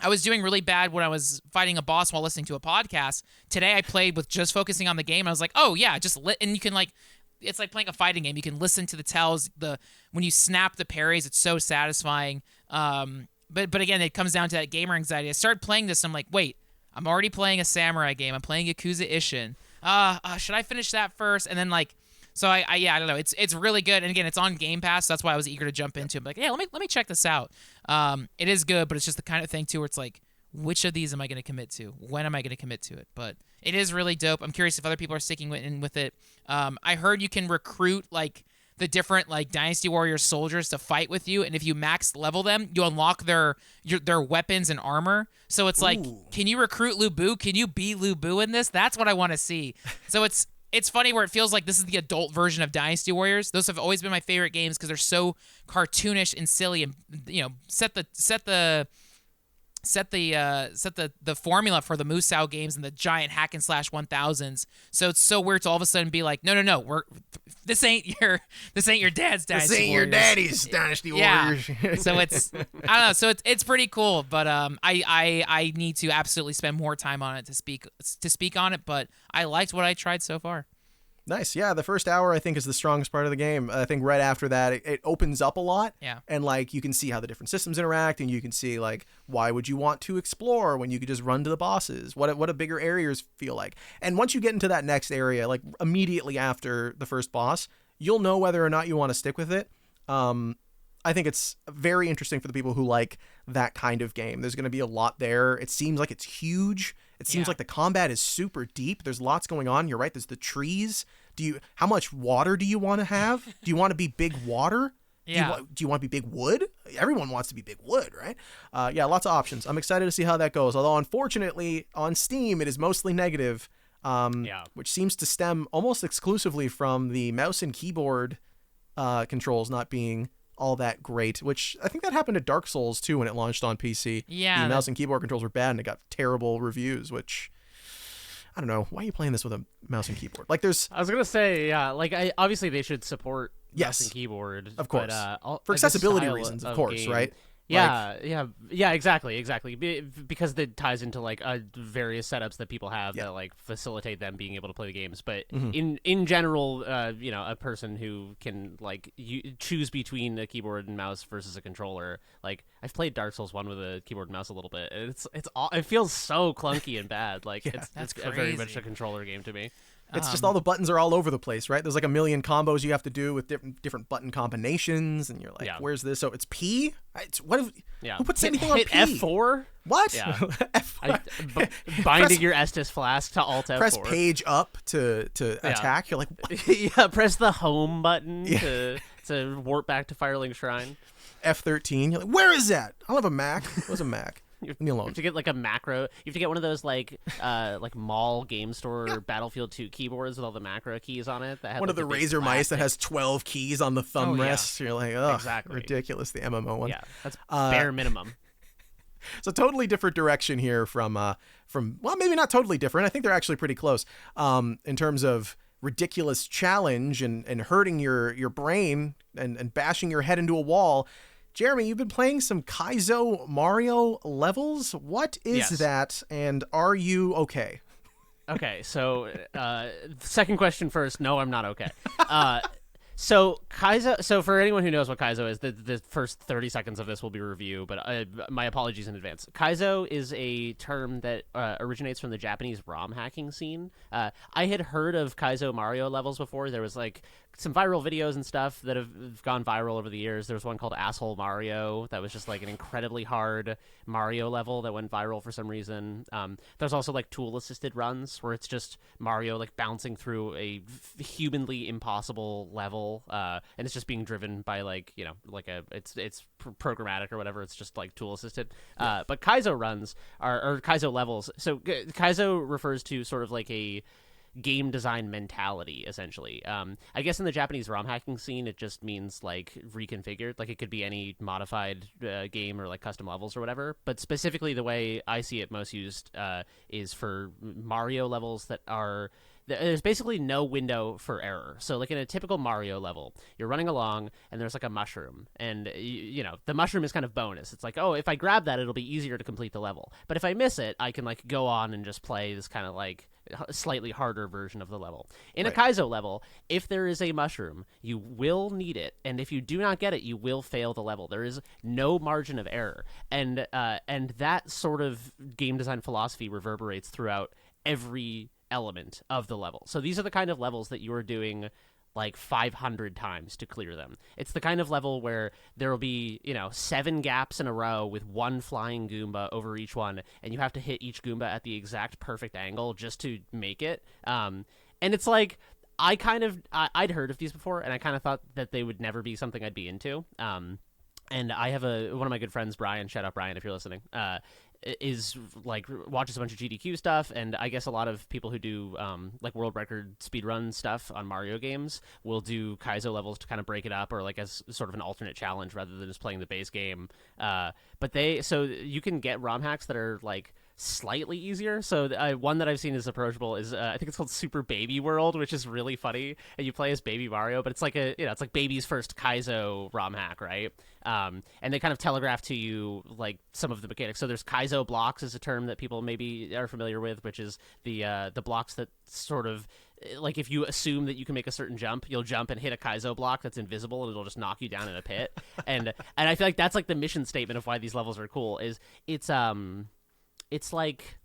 I was doing really bad when I was fighting a boss while listening to a podcast. Today I played with just focusing on the game. And I was like, oh yeah, and you can like, it's like playing a fighting game. You can listen to the tells. When you snap the parries, it's so satisfying. But again, it comes down to that gamer anxiety. I started playing this, and I'm like, wait, I'm already playing a samurai game. I'm playing Yakuza Ishin. Should I finish that first? And then like, so I don't know. It's really good, and again, it's on Game Pass. So that's why I was eager to jump into it. Like, yeah, let me check this out. It is good, but it's just the kind of thing too where it's like, which of these am I going to commit to? When am I going to commit to it? But it is really dope. I'm curious if other people are sticking with it. I heard you can recruit like the different like Dynasty Warriors soldiers to fight with you, and if you max level them, you unlock their weapons and armor. So it's like, can you recruit Lu Bu? Can you be Lu Bu in this? That's what I want to see. So it's funny where it feels like this is the adult version of Dynasty Warriors. Those have always been my favorite games because they're so cartoonish and silly, and set the formula for the Musou games and the giant hack and slash 1000s. So it's so weird to all of a sudden be like, no, this ain't your dad's Dynasty Warriors. This ain't your daddy's Dynasty Warriors. So it's I don't know. So it's pretty cool, but I need to absolutely spend more time on it to speak on it. But I liked what I tried so far. Nice. Yeah, the first hour I think is the strongest part of the game. I think right after that it opens up a lot. Yeah. And like you can see how the different systems interact, and you can see like why would you want to explore when you could just run to the bosses? What a bigger areas feel like. And once you get into that next area, like immediately after the first boss, you'll know whether or not you want to stick with it. I think it's very interesting for the people who like that kind of game. There's going to be a lot there. It seems like it's huge. It seems like the combat is super deep. There's lots going on. You're right. There's the trees. How much water do you want to have? Do you want to be big water? Yeah. Do you want to be big wood? Everyone wants to be big wood, right? Lots of options. I'm excited to see how that goes. Although, unfortunately, on Steam, it is mostly negative, which seems to stem almost exclusively from the mouse and keyboard controls not being all that great, which I think that happened to Dark Souls too when it launched on PC. Yeah. The mouse and keyboard controls were bad and it got terrible reviews, which I don't know, why are you playing this with a mouse and keyboard? Like there's I was gonna say, yeah, like obviously they should support mouse Yes. and keyboard, Of course. but, for this accessibility style reasons, of of course, game- right? Yeah, exactly. Because it ties into like various setups that people have Yeah. that like facilitate them being able to play the games. But Mhm. in general, a person who can like choose between a keyboard and mouse versus a controller. Like I've played Dark Souls 1 with a keyboard and mouse a little bit. And it feels so clunky and bad. Like Yeah. That's it's very much crazy. a controller game to me. It's just all the buttons are all over the place, right? There's like a million combos you have to do with different button combinations, and you're like, Yeah. where's this? So it's P? Yeah. Who puts Hit- anything on hit P? F4? What? Yeah. F4. Binding Press- your Estus flask to Alt F4. Press page up to attack. You're like, what? Yeah, press the home button Yeah. to warp back to Firelink Shrine. F13. You're like, where is that? I'll have a Mac. What's a Mac? Leave me You alone. have to get like a macro. You have to get one of those like mall game store Battlefield 2 keyboards with all the macro keys on it. That have, One of like, the big Razer mice that plastic- has 12 keys on the thumb Oh, yeah. rest. You're like, oh, Exactly. ridiculous. The MMO one. Yeah, that's bare minimum. It's a totally different direction here from well, maybe not totally different. I think they're actually pretty close in terms of ridiculous challenge and hurting your brain and bashing your head into a wall. Jeremy, you've been playing some Kaizo Mario levels. What is Yes. that, and are you okay? Okay, so second question first. No, I'm not okay. So Kaizo. So for anyone who knows what Kaizo is, the first 30 seconds of this will be a review. But my apologies in advance. Kaizo is a term that originates from the Japanese ROM hacking scene. I had heard of Kaizo Mario levels before. There was like some viral videos and stuff that have gone viral over the years. There was one called Asshole Mario that was just like an incredibly hard Mario level that went viral for some reason. There's also like tool assisted runs where it's just Mario like bouncing through a humanly impossible level, and it's just being driven by like it's programmatic or whatever. It's just like tool assisted. But Kaizo runs or Kaizo levels. So Kaizo refers to sort of like a game design mentality, essentially. I guess in the Japanese ROM hacking scene, it just means like reconfigured. Like it could be any modified game or like custom levels or whatever. But specifically, the way I see it most used is for Mario levels that are. There's basically no window for error. So like in a typical Mario level, you're running along and there's like a mushroom, and the mushroom is kind of bonus. It's like, oh, if I grab that, it'll be easier to complete the level. But if I miss it, I can like go on and just play this kind of like slightly harder version of the level. In a Kaizo level, if there is a mushroom, you will need it, and if you do not get it, you will fail the level. There is no margin of error, and that sort of game design philosophy reverberates throughout every element of the level. So these are the kind of levels that you are doing like 500 times to clear them. It's the kind of level where there will be, 7 gaps in a row with one flying Goomba over each one, and you have to hit each Goomba at the exact perfect angle just to make it. And it's like, I'd heard of these before, and I kind of thought that they would never be something I'd be into. And I have one of my good friends, Brian, shout out Brian if you're listening, is like watches a bunch of GDQ stuff, and I guess a lot of people who do like world record speedrun stuff on Mario games will do Kaizo levels to kind of break it up, or like as sort of an alternate challenge rather than just playing the base game. But so you can get ROM hacks that are like slightly easier. So one that I've seen is approachable is I think it's called Super Baby World, which is really funny, and you play as Baby Mario, but it's like it's like Baby's first Kaizo ROM hack, right? And they kind of telegraph to you like some of the mechanics. So there's Kaizo blocks is a term that people maybe are familiar with, which is the blocks that sort of like if you assume that you can make a certain jump, you'll jump and hit a Kaizo block that's invisible, and it'll just knock you down in a pit. and I feel like that's like the mission statement of why these levels are cool. Is it's like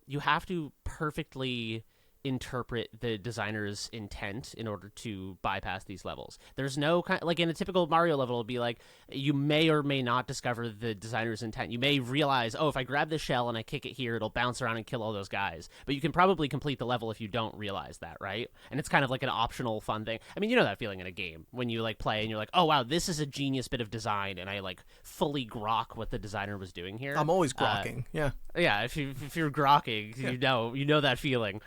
you have to perfectly interpret the designer's intent in order to bypass these levels. There's no like in a typical Mario level, it'll be like you may or may not discover the designer's intent. You may realize, oh, if I grab this shell and I kick it here, it'll bounce around and kill all those guys. But you can probably complete the level if you don't realize that, right? And it's kind of like an optional fun thing. I mean, you know that feeling in a game when you like play and you're like, oh wow, this is a genius bit of design, and I like fully grok what the designer was doing here. I'm always grokking. Yeah. Yeah, if you're grokking, you know that feeling.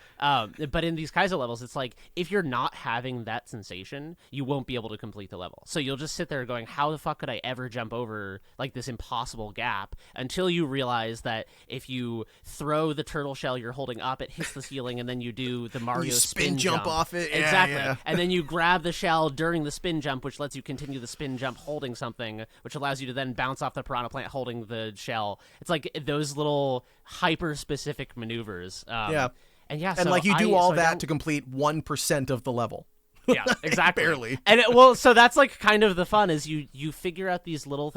But in these Kaizo levels, it's like if you're not having that sensation, you won't be able to complete the level. So you'll just sit there going, how the fuck could I ever jump over like this impossible gap, until you realize that if you throw the turtle shell you're holding up, it hits the ceiling, and then you do the Mario spin jump off it. Yeah, exactly. Yeah. And then you grab the shell during the spin jump, which lets you continue the spin jump holding something, which allows you to then bounce off the piranha plant holding the shell. It's like those little hyper-specific maneuvers. Yeah. And yeah, And so like you do all that don't- to complete 1% of the level. Yeah, exactly. Barely. And so that's like kind of the fun is you figure out these little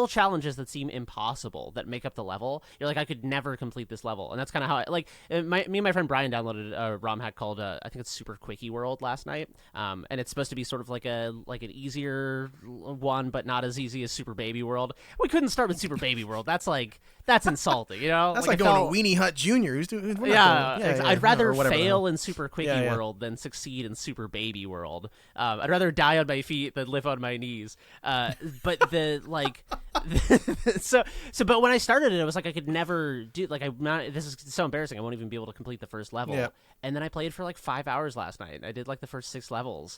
challenges that seem impossible that make up the level. You're like, I could never complete this level, and that's kind of how me and my friend Brian downloaded a ROM hack called I think it's Super Quickie World last night, and it's supposed to be sort of like an easier one, but not as easy as Super Baby World. We couldn't start with Super Baby World. That's insulting, you know. That's like going to Weenie Hut Juniors. I'd rather whatever fail in Super Quickie World than succeed in Super Baby World. I'd rather die on my feet than live on my knees. But but when I started it, I was like, I could never do this is so embarrassing. I won't even be able to complete the first level. Yeah. And then I played for like 5 hours last night. I did like the first 6 levels.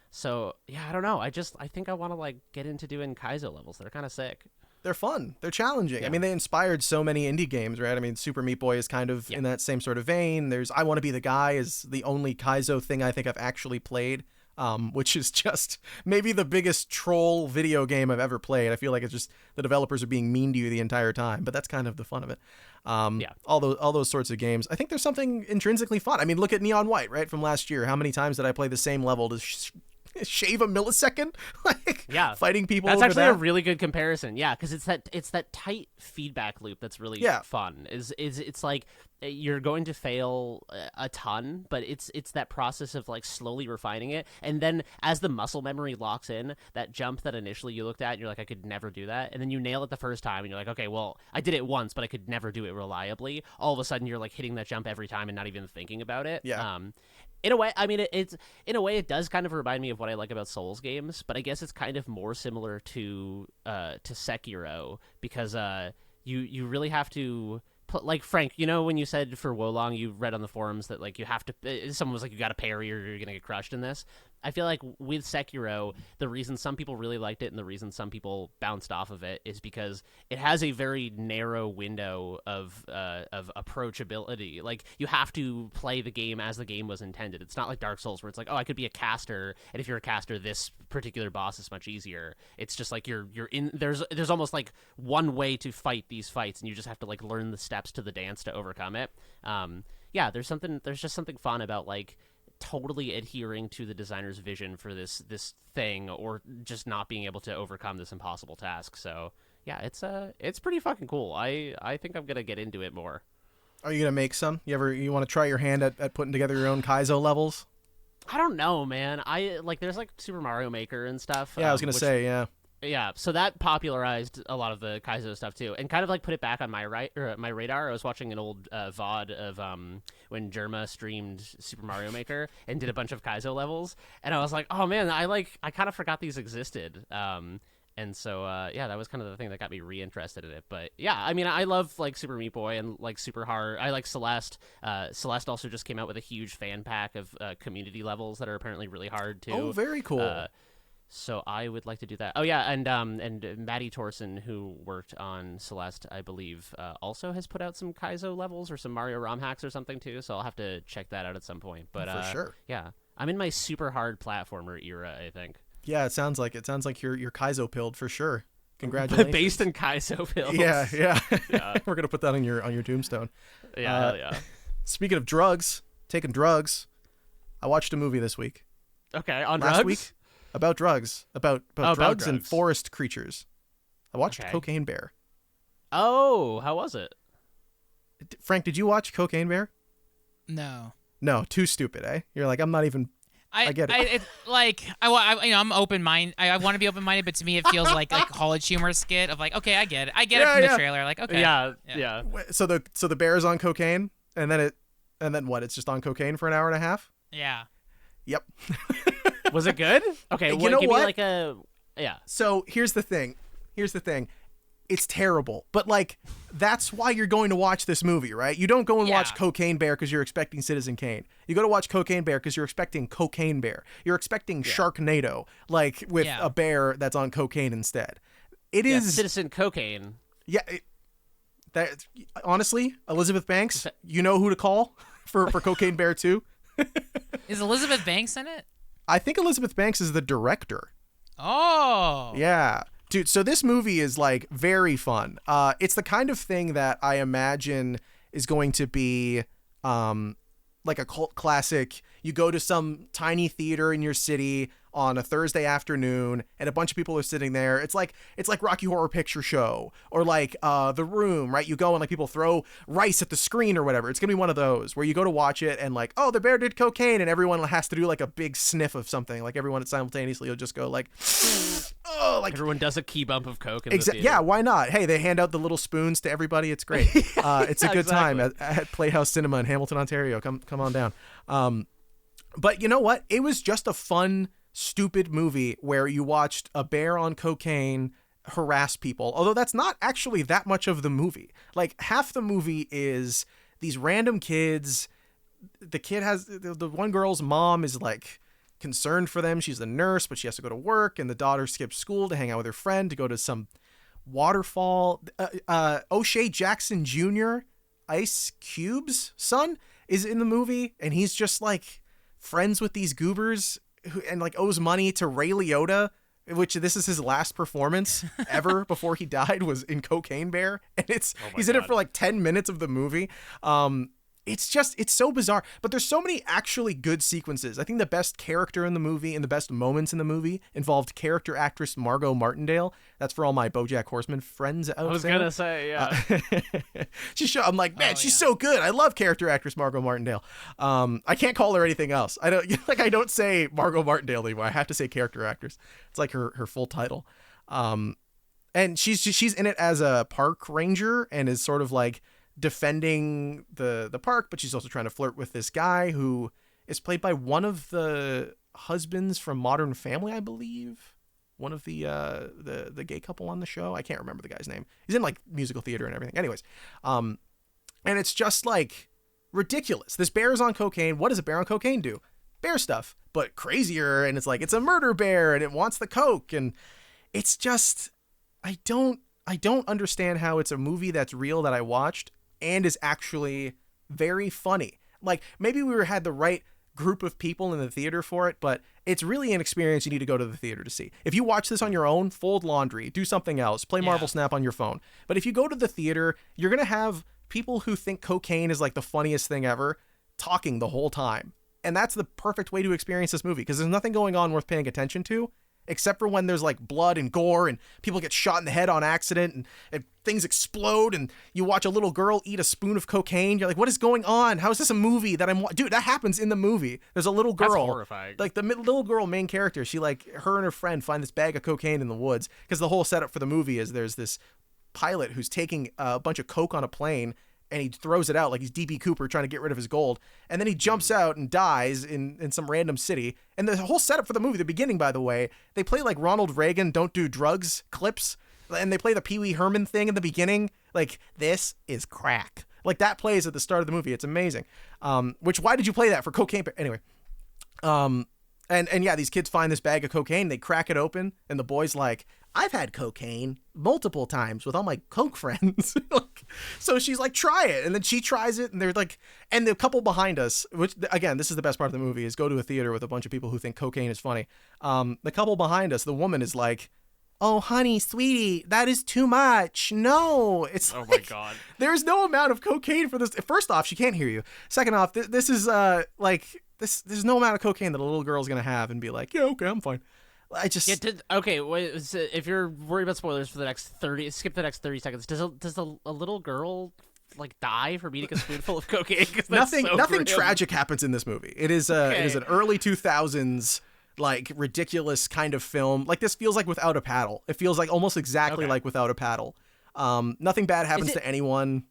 So yeah, I don't know. I think I want to like get into doing Kaizo levels. They're kind of sick. They're fun. They're challenging. Yeah. I mean, they inspired so many indie games, right? I mean, Super Meat Boy is kind of in that same sort of vein. There's I Want to Be the Guy is the only Kaizo thing I think I've actually played, which is just maybe the biggest troll video game I've ever played. I feel like it's just the developers are being mean to you the entire time, but that's kind of the fun of it. All those sorts of games. I think there's something intrinsically fun. I mean, look at Neon White, right, from last year. How many times did I play the same level to shave a millisecond? Fighting people. That's over actually that. a really good comparison. Yeah, because it's that tight feedback loop that's really fun. It's like you're going to fail a ton, but it's that process of like slowly refining it, and then as the muscle memory locks in, that jump that initially you looked at, and you're like, I could never do that, and then you nail it the first time, and you're like, okay, well, I did it once, but I could never do it reliably. All of a sudden, you're like hitting that jump every time and not even thinking about it. Yeah. In a way, I mean, it does kind of remind me of what I like about Souls games, but I guess it's kind of more similar to Sekiro, because you really have to put, like, Frank, you know, when you said for Wolong, you read on the forums that like you have to, someone was like, you got to parry or you're gonna get crushed in this. I feel like with Sekiro, the reason some people really liked it and the reason some people bounced off of it is because it has a very narrow window of approachability. Like, you have to play the game as the game was intended. It's not like Dark Souls where it's like, oh, I could be a caster, and if you're a caster, this particular boss is much easier. It's just like you're in. There's almost like one way to fight these fights, and you just have to like learn the steps to the dance to overcome it. There's just something fun about like totally adhering to the designer's vision for this thing, or just not being able to overcome this impossible task. So yeah, it's pretty fucking cool. I think I'm gonna get into it more. Are you gonna make some? You want to try your hand at putting together your own Kaizo levels? I don't know, man. There's like Super Mario Maker and stuff. Yeah, I was gonna say, yeah. Yeah, so that popularized a lot of the Kaizo stuff too, and kind of like put it back on my radar. I was watching an old VOD of when Germa streamed Super Mario Maker and did a bunch of Kaizo levels, and I was like, oh man, I kind of forgot these existed. And so that was kind of the thing that got me reinterested in it. But yeah, I mean, I love like Super Meat Boy and like Super Hard. I like Celeste. Celeste also just came out with a huge fan pack of community levels that are apparently really hard too. Oh, very cool. So I would like to do that. Oh yeah, and Maddie Torson, who worked on Celeste, I believe, also has put out some Kaizo levels or some Mario ROM hacks or something too. So I'll have to check that out at some point. But for sure, yeah, I'm in my super hard platformer era, I think. Yeah, it sounds like you're Kaizo pilled for sure. Congratulations. Based in Kaizo pills. Yeah. We're gonna put that on your tombstone. Yeah, hell yeah. Speaking of drugs, taking drugs, I watched a movie this week. Okay, on last drugs? week about drugs, about drugs and forest creatures. I watched Cocaine Bear. Oh, how was it? Frank, did you watch Cocaine Bear? No. No, too stupid, eh? You're like, I'm not even. I get it. I'm open minded. I want to be open minded, but to me, it feels like a college humor skit of like, okay, I get it. I get it from the trailer. Like, okay. Yeah. So the bear's on cocaine, and then what? It's just on cocaine for an hour and a half. Yeah. Yep. Was it good? Okay. You know give what? Me like a. Yeah. So here's the thing. It's terrible. But like, that's why you're going to watch this movie, right? You don't go and watch Cocaine Bear because you're expecting Citizen Kane. You go to watch Cocaine Bear because you're expecting Cocaine Bear. You're expecting Sharknado, like with a bear that's on cocaine instead. It is Citizen Cocaine. Yeah. That honestly, Elizabeth Banks, you know who to call for Cocaine Bear 2? Is Elizabeth Banks in it? I think Elizabeth Banks is the director. Oh. Yeah. Dude, so this movie is like very fun. It's the kind of thing that I imagine is going to be like a cult classic. You go to some tiny theater in your city on a Thursday afternoon and a bunch of people are sitting there. It's like Rocky Horror Picture Show or like The Room, right? You go and like people throw rice at the screen or whatever. It's gonna be one of those where you go to watch it and like, oh, the bear did cocaine, and everyone has to do like a big sniff of something. Like everyone simultaneously will just go like, oh, like everyone does a key bump of coke in the theater. Yeah, why not? Hey, they hand out the little spoons to everybody. It's great. It's a good time at Playhouse Cinema in Hamilton, Ontario. Come on down. But you know what? It was just a fun, stupid movie where you watched a bear on cocaine harass people. Although that's not actually that much of the movie. Like half the movie is these random kids. The kid has the one girl's mom is like concerned for them. She's a nurse, but she has to go to work, and the daughter skips school to hang out with her friend to go to some waterfall. O'Shea Jackson Jr., Ice Cube's son, is in the movie, and he's just like friends with these goobers and like owes money to Ray Liotta, which this is his last performance ever before he died, was in Cocaine Bear, and he's in it for like 10 minutes of the movie. It's so bizarre, but there's so many actually good sequences. I think the best character in the movie and the best moments in the movie involved character actress Margot Martindale. That's for all my BoJack Horseman friends out there. I was gonna say, yeah. I'm like, man, she's so good. I love character actress Margot Martindale. I can't call her anything else. I don't say Margot Martindale anymore. I have to say character actress. It's like her full title. And she's in it as a park ranger and is sort of like defending the park, but she's also trying to flirt with this guy who is played by one of the husbands from Modern Family, I believe. One of the gay couple on the show. I can't remember the guy's name. He's in like musical theater and everything. Anyways, and it's just like ridiculous. This bear is on cocaine. What does a bear on cocaine do? Bear stuff, but crazier. And it's like, it's a murder bear and it wants the coke. And it's just, I don't understand how it's a movie that's real that I watched and is actually very funny. Like maybe we had the right group of people in the theater for it, but it's really an experience you need to go to the theater to see. If you watch this on your own, fold laundry, do something else, play Marvel Snap on your phone. But if you go to the theater, you're going to have people who think cocaine is like the funniest thing ever talking the whole time. And that's the perfect way to experience this movie because there's nothing going on worth paying attention to, except for when there's like blood and gore and people get shot in the head on accident and things explode and you watch a little girl eat a spoon of cocaine. You're like, what is going on? How is this a movie that dude, that happens in the movie. There's a little girl. That's horrifying. Like the little girl main character, she like, her and her friend find this bag of cocaine in the woods because the whole setup for the movie is there's this pilot who's taking a bunch of coke on a plane and he throws it out like he's DB Cooper trying to get rid of his gold. And then he jumps out and dies in some random city. And the whole setup for the movie, the beginning, by the way, they play like Ronald Reagan Don't Do Drugs clips. And they play the Pee Wee Herman thing in the beginning. Like, this is crack. Like that plays at the start of the movie. It's amazing. Why did you play that for cocaine? Anyway. And yeah, these kids find this bag of cocaine. They crack it open. And the boy's like, I've had cocaine multiple times with all my coke friends. So she's like, try it. And then she tries it. And they're like, and the couple behind us, which again, this is the best part of the movie, is go to a theater with a bunch of people who think cocaine is funny. The couple behind us, the woman is like, oh, honey, sweetie, that is too much. No, it's oh my God. There's no amount of cocaine for this. First off, she can't hear you. Second off, this is there's no amount of cocaine that a little girl's going to have and be like, yeah, okay, I'm fine. I just if you're worried about spoilers for the next 30, skip the next 30 seconds. Does a little girl like die from eating a spoonful of cocaine? Nothing tragic happens in this movie. It is an early 2000s like ridiculous kind of film. Like this feels like Without a Paddle. It feels like almost exactly like Without a Paddle. Nothing bad happens to anyone.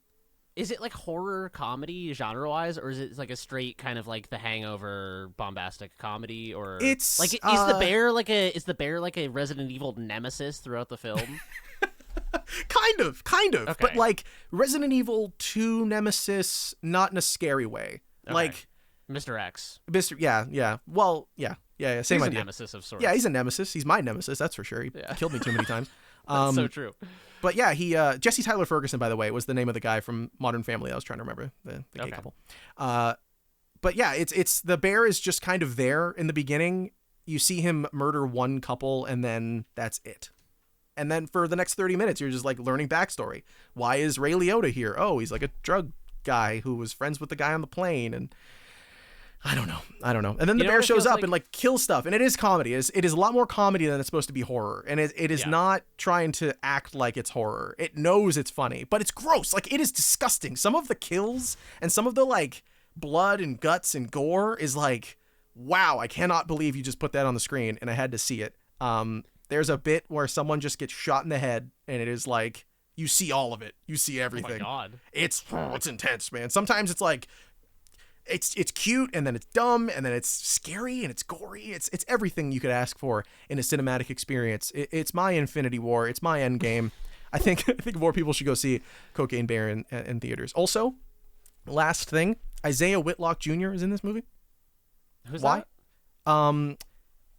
Is it like horror comedy genre wise, or is it like a straight kind of like The Hangover bombastic comedy? Or it's like is the bear like a Resident Evil nemesis throughout the film? kind of. Okay. But like Resident Evil 2 Nemesis, not in a scary way. Okay. Like Mr. X. yeah. Well, yeah. Same He's idea. a nemesis of sorts. Yeah, he's a nemesis. He's my nemesis, that's for sure. He killed me too many times. That's so true. But yeah, he Jesse Tyler Ferguson, by the way, was the name of the guy from Modern Family. I was trying to remember the gay couple. But yeah, it's the bear is just kind of there in the beginning. You see him murder one couple, and then that's it. And then for the next 30 minutes, you're just like learning backstory. Why is Ray Liotta here? Oh, he's like a drug guy who was friends with the guy on the plane, and I don't know. And then the bear shows up and like kills stuff, and it is comedy. It is a lot more comedy than it's supposed to be horror, and it is not trying to act like it's horror. It knows it's funny, but it's gross. Like, it is disgusting. Some of the kills and some of the like blood and guts and gore is like, wow, I cannot believe you just put that on the screen, and I had to see it. There's a bit where someone just gets shot in the head, and it is like, you see all of it. You see everything. Oh my God. It's intense, man. Sometimes it's like, it's cute, and then it's dumb, and then it's scary, and it's gory. It's everything you could ask for in a cinematic experience. It's my Infinity War. It's my end game. I think more people should go see Cocaine Bear in theaters. Also, last thing, Isaiah Whitlock Jr. is in this movie. Who's Why? that?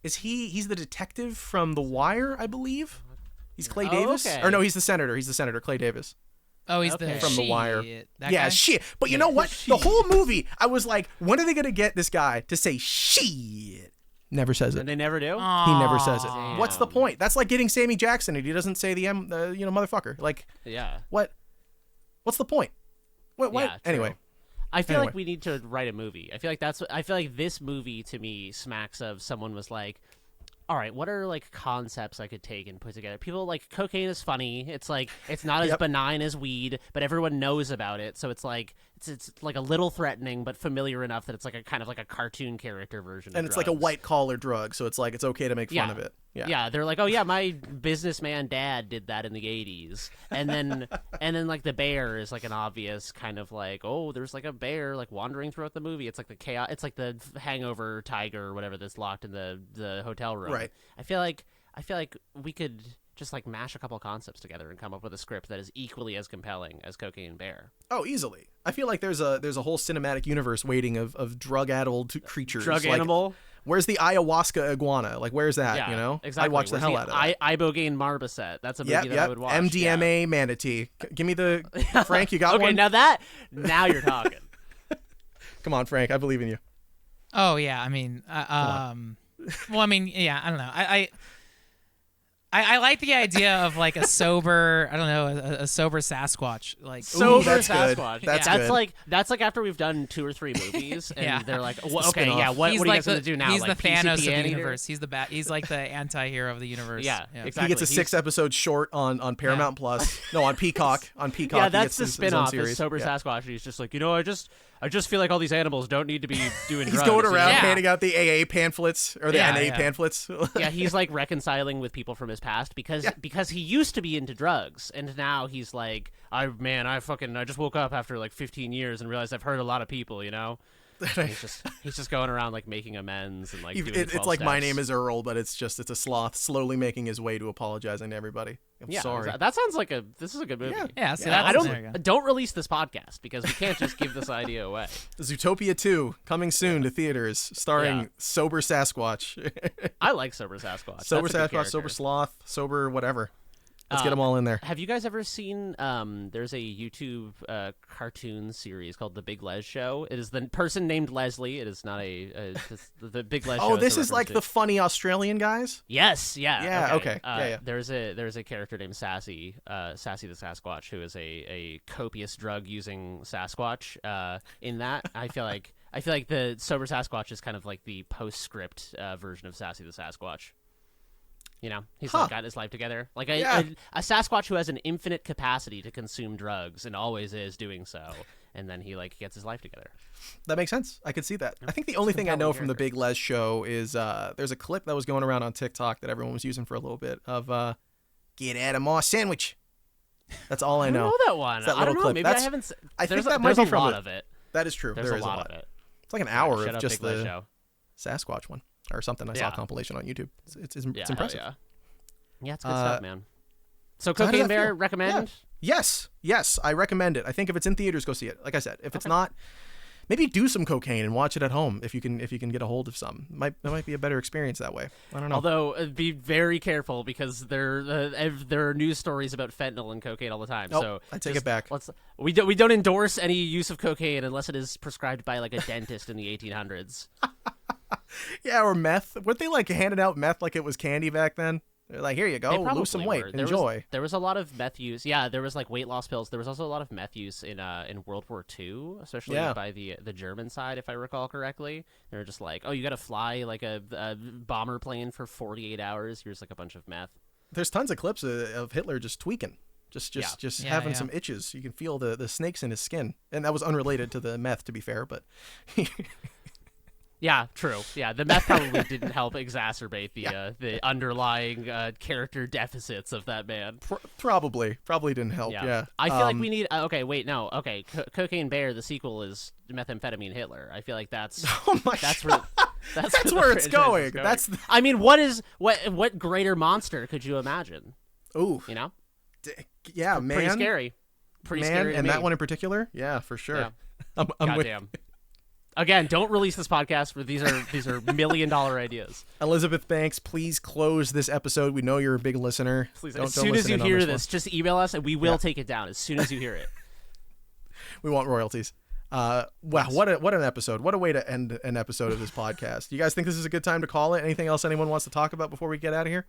Is he's the detective from The Wire, I believe? He's Clay Davis? okay. Or no, he's the senator. He's the senator, Clay Davis. Oh, he's Okay. the From The Wire. That Yeah, guy? shit. But you know what? The whole movie, I was like, when are they going to get this guy to say shit? Never says it. And they never do? He never says it. Damn. What's the point? That's like getting Sammy Jackson and he doesn't say the motherfucker. Like, Yeah. what's the point? What? Yeah, true. Anyway. I feel Anyway. like we need to write a movie. I feel like this movie to me smacks of someone was like, all right, what are like concepts I could take and put together? People like cocaine is funny. It's like it's not as benign as weed, but everyone knows about it. So it's like like a little threatening, but familiar enough that it's like a kind of like a cartoon character version. And of it's like a drugs. white collar drug, so it's like it's okay to make fun of it. Yeah, they're like, oh yeah, my businessman dad did that in the 80s, and then like the bear is like an obvious kind of like, oh, there's like a bear like wandering throughout the movie. It's like the chaos. It's like the hangover tiger or whatever that's locked in the hotel room. Right. I feel like we could just like mash a couple concepts together and come up with a script that is equally as compelling as Cocaine Bear. Oh, easily. I feel like there's a whole cinematic universe waiting of drug-addled creatures. Drug like, animal. Where's the ayahuasca iguana? Like, where's that? Yeah, you know, exactly. I'd watch the Where's hell out of that. Ibogaine marmoset. That's a movie that I would watch. MDMA manatee. Give me the Frank. You got Okay, one. now you're talking. Come on, Frank. I believe in you. Oh yeah, I mean, well, I mean, yeah, I don't know. I like the idea of like a sober, I don't know, a sober Sasquatch, like Sober that's good. Sasquatch. That's yeah, good. that's like after we've done 2 or 3 movies, and Yeah. they're like, well, It's a okay, spin-off. yeah, what are you like guys gonna do now? He's like the Thanos of PCP the anteater? universe. He's like the anti-hero of the universe. Yeah, He exactly. gets a 6-episode short on Paramount Plus. No, on Peacock. On Peacock. Yeah, he that's gets the his own spin-off. Is series. Sober Yeah. Sasquatch. And he's just like, I just feel like all these animals don't need to be doing He's drugs. going around Yeah. handing out the AA pamphlets or the Yeah, NA yeah. pamphlets. Yeah, he's like reconciling with people from his past because he used to be into drugs, and now he's like, I just woke up after like 15 years and realized I've hurt a lot of people, you know. And he's just going around like making amends and like doing the It's 12 like My steps. Name is Earl, but it's a sloth slowly making his way to apologizing to everybody. I'm Yeah, sorry. that sounds like this is a good movie. Yeah, see, Yeah, that's, I there you go. don't release this podcast because we can't just give this idea away. Zootopia 2 coming soon to theaters, starring Yeah. Sober Sasquatch. I like Sober Sasquatch. Sober That's a good Sasquatch, character. Sober Sloth, Sober whatever. Let's get them all in there. Have you guys ever seen? There's a YouTube cartoon series called The Big Les Show. It is the person named Leslie. It is not the Big Les Show. Oh, is this a is like reference the funny Australian guys? to- Yes, yeah, Yeah, okay. Yeah. There's a character named Sassy, Sassy the Sasquatch, who is a copious drug using Sasquatch. In that, I feel like the Sober Sasquatch is kind of like the postscript version of Sassy the Sasquatch. You know, he's like got his life together. Like a Sasquatch who has an infinite capacity to consume drugs and always is doing so. And then he like gets his life together. That makes sense. I could see that. I think the only thing I know from the Big Les Show is there's a clip that was going around on TikTok that everyone was using for a little bit of "Get out of my sandwich." That's all I know. I don't know that one. It's that I don't little know. clip. Maybe That's- I haven't. I think There's that might there's be a from lot it. of it. That is true. There's There a is lot of it. It's like an hour Shut of up, just Big Les the Show. Sasquatch one or something. I saw a compilation on YouTube. It's Yeah, hell impressive. Yeah, it's good stuff, man. So how does Cocaine that Bear, feel? recommend? Yeah. Yes, I recommend it. I think if it's in theaters, go see it. Like I said, if it's not, maybe do some cocaine and watch it at home if you can get a hold of some. That might be a better experience that way. I don't know. Although be very careful because there are news stories about fentanyl and cocaine all the time. So I take it back. We don't endorse any use of cocaine unless it is prescribed by like a dentist in the 1800s. Yeah, or meth. Weren't they like handing out meth like it was candy back then? They're like, here you go, lose some weight, enjoy. There was a lot of meth use. Yeah, there was like weight loss pills. There was also a lot of meth use in World War II, especially by the German side, if I recall correctly. They were just like, oh, you got to fly like a bomber plane for 48 hours. Here's like a bunch of meth. There's tons of clips of Hitler just tweaking, just having some itches. You can feel the snakes in his skin, and that was unrelated to the meth, to be fair, but. Yeah, true. Yeah, the meth probably didn't help exacerbate the underlying character deficits of that man. Probably didn't help. Yeah. I feel like we need. Cocaine Bear. The sequel is Methamphetamine Hitler. I feel like that's. Oh my God. That's where it's going. I mean, what greater monster could you imagine? Ooh. You know. Yeah, man. Pretty scary. Pretty scary. And that one in particular. Yeah, for sure. Yeah. I'm Goddamn. Again, don't release this podcast. These are $1 million ideas. Elizabeth Banks, please close this episode. We know you're a big listener. Please, as soon as you hear this, just email us and we will take it down as soon as you hear it. We want royalties. Wow, what an episode! What a way to end an episode of this podcast. You guys think this is a good time to call it? Anything else anyone wants to talk about before we get out of here?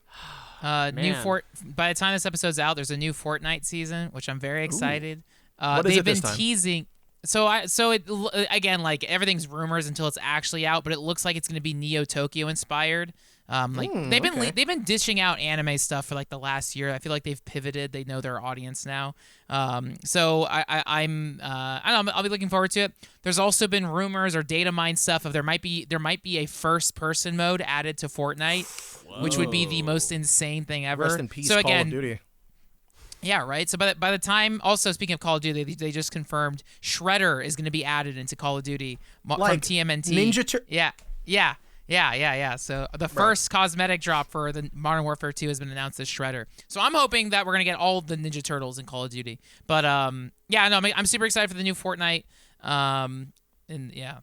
By the time this episode's out, there's a new Fortnite season, which I'm very excited. What is it this time? They've been teasing. So it again, like everything's rumors until it's actually out, but it looks like it's going to be Neo Tokyo inspired. They've been dishing out anime stuff for like the last year. I feel like they've pivoted. They know their audience now. So I'm I don't know, I'll be looking forward to it. There's also been rumors or data mine stuff of there might be a first person mode added to Fortnite, which would be the most insane thing ever. Rest in peace, so Call of Duty. Yeah, right. So by the time, also speaking of Call of Duty, they just confirmed Shredder is going to be added into Call of Duty from TMNT. Ninja Yeah. So the first cosmetic drop for the Modern Warfare 2 has been announced as Shredder. So I'm hoping that we're going to get all the Ninja Turtles in Call of Duty. But I'm super excited for the new Fortnite.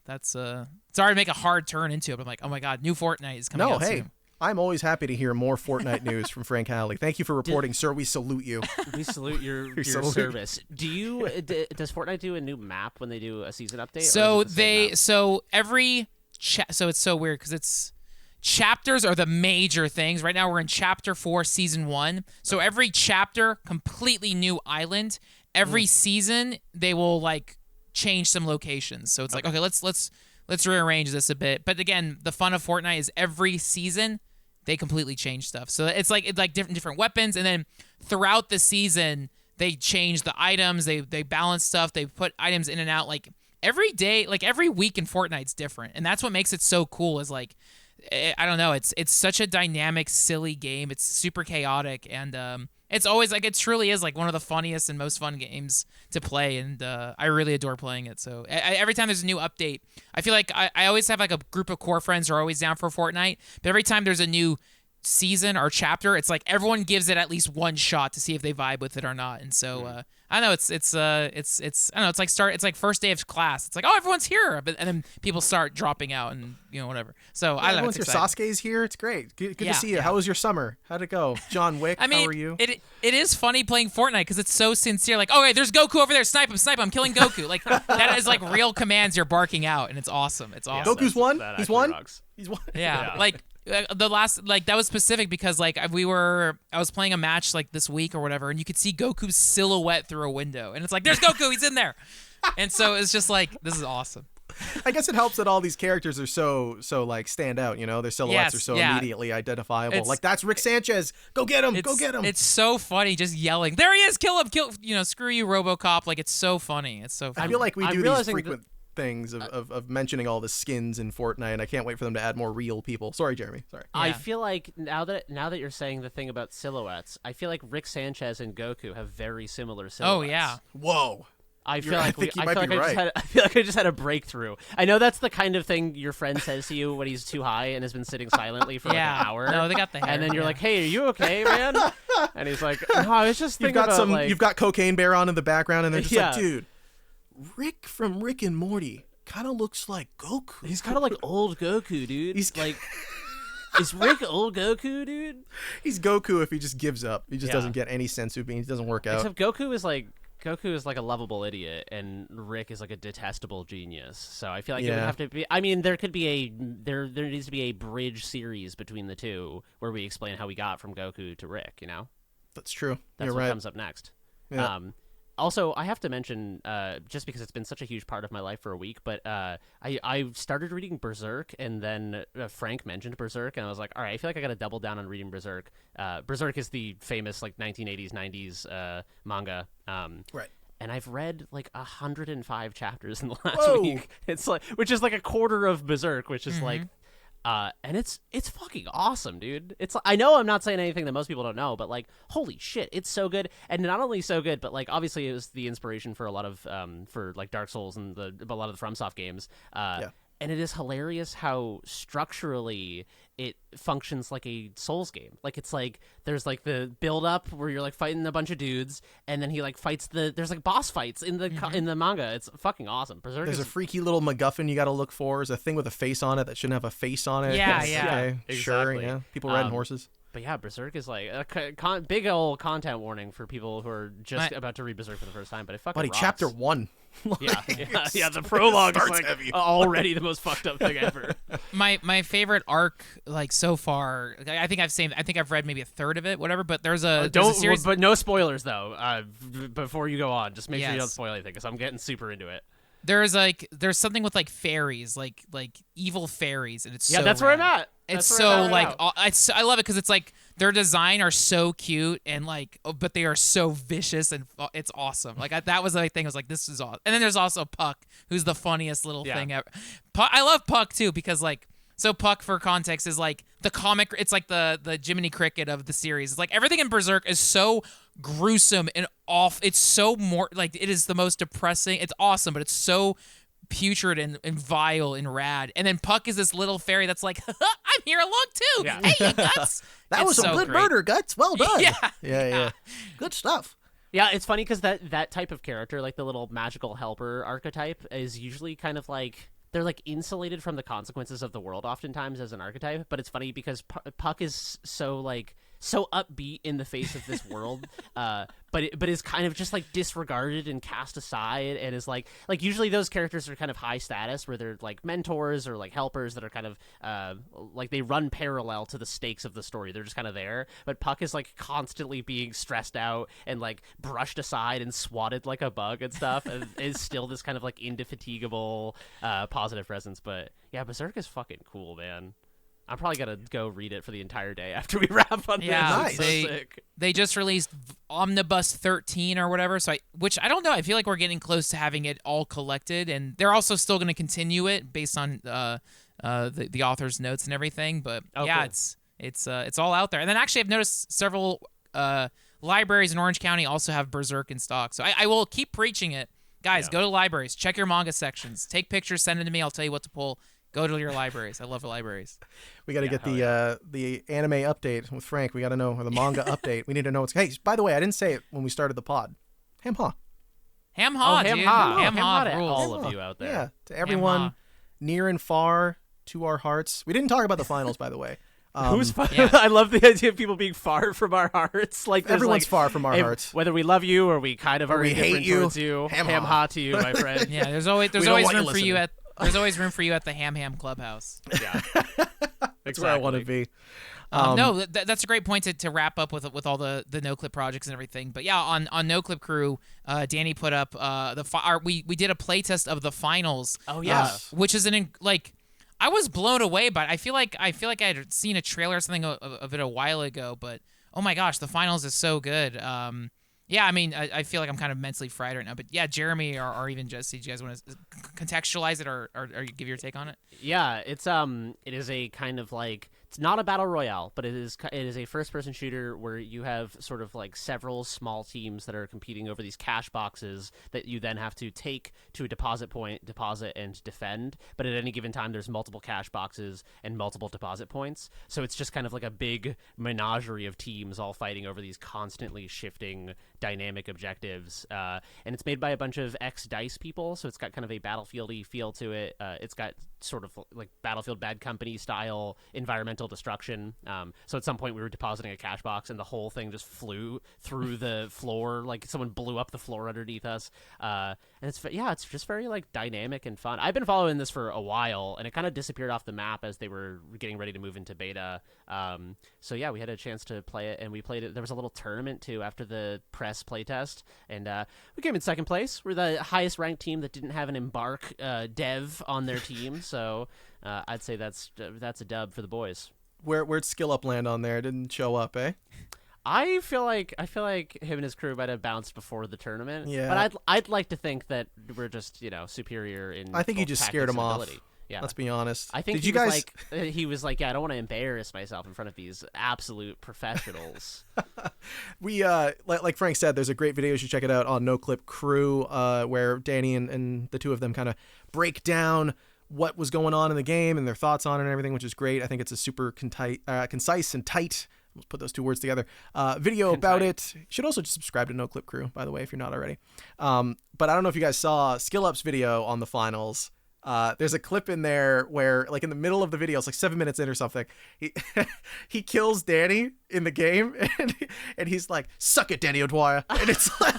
That's it's hard to make a hard turn into it. But I'm like, oh my God, new Fortnite is coming out soon. I'm always happy to hear more Fortnite news from Frank Halley. Thank you for reporting, sir. We salute you. We salute your service. Does Fortnite do a new map when they do a season update? So it's so weird because it's chapters are the major things. Right now we're in chapter 4, season 1. So every chapter, completely new island. Every season they will like change some locations. So it's like, okay, let's rearrange this a bit. But again, the fun of Fortnite is every season they completely change stuff. So it's like different weapons, and then throughout the season they change the items, they balance stuff, they put items in and out. Like every day, like every week in Fortnite's different, and that's what makes it so cool. Is like, I don't know, it's such a dynamic, silly game. It's super chaotic, and it's always like, it truly is like one of the funniest and most fun games to play, and I really adore playing it. So every time there's a new update, I feel like I always have like a group of core friends who are always down for Fortnite, but every time there's a new season or chapter, it's like everyone gives it at least one shot to see if they vibe with it or not. And so I don't know, it's I don't know, it's like first day of class. It's like, oh, everyone's here, and then people start dropping out, and whatever. So I don't know. Sasuke's here. It's great. Good to see you. Yeah. How was your summer? How'd it go? John Wick, how are you? It is funny playing Fortnite because it's so sincere. Like, okay, there's Goku over there. Snipe him. I'm killing Goku. Like that is like real commands you're barking out, and it's awesome. It's awesome. Goku's won. He's won. He's won. Yeah. Like. The last, like, that was specific because like I was playing a match like this week or whatever, and you could see Goku's silhouette through a window, and it's like, there's Goku, he's in there. And so it's just like, this is awesome. I guess it helps that all these characters are so like stand out, their silhouettes are so immediately identifiable. Like, that's Rick Sanchez, go get him. It's so funny just yelling, there he is, kill him, screw you, RoboCop. Like, it's so funny. I feel like we do these frequent things of mentioning all the skins in Fortnite, and I can't wait for them to add more real people. Sorry, Jeremy. Sorry. Yeah. I feel like now that you're saying the thing about silhouettes, I feel like Rick Sanchez and Goku have very similar silhouettes. Oh yeah. Whoa. I feel like think you might be right. I feel like I just had a breakthrough. I know that's the kind of thing your friend says to you when he's too high and has been sitting silently for like an hour. No, they got the hair. And then you're like, "Hey, are you okay, man?" And he's like, "No, I was just thinking about you've got Cocaine Bear on in the background, and they're just Yeah. like, dude, Rick from Rick and Morty kind of looks like Goku. He's kind of like old Goku, dude. He's like, is Rick old Goku, dude? He's Goku if he just gives up. He just Yeah. doesn't get any sensu beans. He doesn't work out. Except Goku is like a lovable idiot, and Rick is like a detestable genius. So I feel like it would have to be. I mean, there needs to be a bridge series between the two where we explain how we got from Goku to Rick. You know, That's true. that's You're what right. comes up next. Yeah. Also, I have to mention, just because it's been such a huge part of my life for a week, but I started reading Berserk, and then Frank mentioned Berserk, and I was like, all right, I feel like I got to double down on reading Berserk. Berserk is the famous like 1980s, 90s manga. Right. And I've read like 105 chapters in the last Whoa. week. It's like, which is like a quarter of Berserk, which is like. And it's fucking awesome, dude. It's I know I'm not saying anything that most people don't know, but like holy shit, it's so good. And not only so good, but like obviously it was the inspiration for a lot of for like Dark Souls and a lot of the FromSoft games. And it is hilarious how structurally it functions like a Souls game. Like it's like there's like the build up where you're like fighting a bunch of dudes, and then he like fights there's like boss fights in the in the manga. It's fucking awesome. Berserk There's is a freaky little MacGuffin you got to look for. There's a thing with a face on it that shouldn't have a face on it. Yeah, It's- yeah. Okay, sure, Exactly. yeah. People riding horses. But yeah, Berserk is like a big old content warning for people who are just about to read Berserk for the first time. But it fucking Buddy, rocks. chapter 1. Yeah. The prologue is starts like heavy. already the most fucked up thing ever. My favorite arc like so far. I think I've read maybe a third of it, whatever. But there's a series. But no spoilers though. Before you go on, just make sure you don't Yes. spoil anything because I'm getting super into it. There's something with like fairies, like evil fairies, and it's Yeah, so that's where I'm rad. at. It's That's where I'm so at like right now. I love it because it's like their design are so cute and like but they are so vicious and it's awesome. Like that was the thing. I was like, this is awesome. And then there's also Puck, who's the funniest little thing ever. I love Puck too because like so Puck for context is like the comic. It's like the Jiminy Cricket of the series. It's like everything in Berserk is so gruesome and off. It's so more like it is the most depressing. It's awesome, but it's so putrid and vile and rad. And then Puck is this little fairy that's like, I'm here along too. Yeah. Hey, you guts. That was some good murder, Guts. Well done. Yeah. Good stuff. Yeah, it's funny because that type of character, like the little magical helper archetype, is usually kind of like they're like insulated from the consequences of the world oftentimes as an archetype. But it's funny because Puck is so upbeat in the face of this world, but is kind of just like disregarded and cast aside, and is like usually those characters are kind of high status where they're like mentors or like helpers that are kind of like they run parallel to the stakes of the story. They're just kind of there. But Puck is like constantly being stressed out and like brushed aside and swatted like a bug and stuff, and is still this kind of like indefatigable positive presence. But yeah, Berserk is fucking cool, man. I'm probably gonna go read it for the entire day after we wrap on Yeah, this. It's so sick. they just released Omnibus 13 or whatever. So which I don't know. I feel like we're getting close to having it all collected, and they're also still going to continue it based on the author's notes and everything. But cool. it's all out there. And then actually, I've noticed several libraries in Orange County also have Berserk in stock. So I will keep preaching it, guys. Go to libraries, check your manga sections, take pictures, send them to me. I'll tell you what to pull. Go to your libraries. I love the libraries. We got to get the anime update with Frank. We got to know, or the manga update. We need to know what's. Hey, by the way, I didn't say it when we started the pod. Ham-ha. Ham-ha, dude. Ham-ha. Ham-ha to rules. all of you out there. Yeah, to everyone Ham-ha. near and far, to our hearts. We didn't talk about the finals, by the way. Who's far? Yeah. I love the idea of people being far from our hearts. Like there's, Everyone's like, far from our hearts. Whether we love you or we kind of are we indifferent hate you, towards you. ham-ha. Ham-ha to you, my friend. Yeah, there's always We don't want you room for you listening. at there's always room for you at the Ham Clubhouse. Yeah. That's where I want to be. No, that's a great point to wrap up with all the Noclip projects and everything. But yeah, on Noclip Crew, Danny put up we did a playtest of the finals. Oh yeah. Which is I was blown away by it. I feel like I had seen a trailer or something of it a while ago, but oh my gosh, the finals is so good. Yeah, I mean, I feel like I'm kind of mentally fried right now. But yeah, Jeremy or even Jesse, do you guys want to contextualize it or give your take on it? Yeah, it is a kind of like It's not a battle royale, but it is a first-person shooter where you have sort of like several small teams that are competing over these cash boxes that you then have to take to a deposit point, deposit and defend. But at any given time, there's multiple cash boxes and multiple deposit points. So it's just kind of like a big menagerie of teams all fighting over these constantly shifting dynamic objectives. And it's made by a bunch of ex-DICE people, so it's got kind of a Battlefield-y feel to it. It's got sort of like Battlefield Bad Company style environmental destruction. So at some point we were depositing a cash box and the whole thing just flew through the floor, like someone blew up the floor underneath us. And it's just very like dynamic and fun. I've been following this for a while, and it kind of disappeared off the map as they were getting ready to move into beta. So yeah, we had a chance to play it, and we played it. There was a little tournament too after the press playtest, and we came in second place. We're the highest ranked team that didn't have an Embark dev on their team. So I'd say that's a dub for the boys. Where'd Skill Up land on there? It didn't show up, eh? I feel like him and his crew might have bounced before the tournament. Yeah. But I'd like to think that we're just superior in. I think you just scared him off. Yeah. Let's be honest. I think Did you guys? He was like, yeah, I don't want to embarrass myself in front of these absolute professionals. We like Frank said, there's a great video. You should check it out on Noclip Crew, where Danny and the two of them kind of break down what was going on in the game and their thoughts on it and everything, which is great. I think it's a super concise and tight. Let's put those two words together. Video about it. You should also just subscribe to Noclip Crew, by the way, if you're not already. But I don't know if you guys saw Skill Up's video on the finals. There's a clip in there where, like, in the middle of the video, it's like 7 minutes in or something, he kills Danny in the game, and he's like, "Suck it, Danny O'Dwyer," and it's like,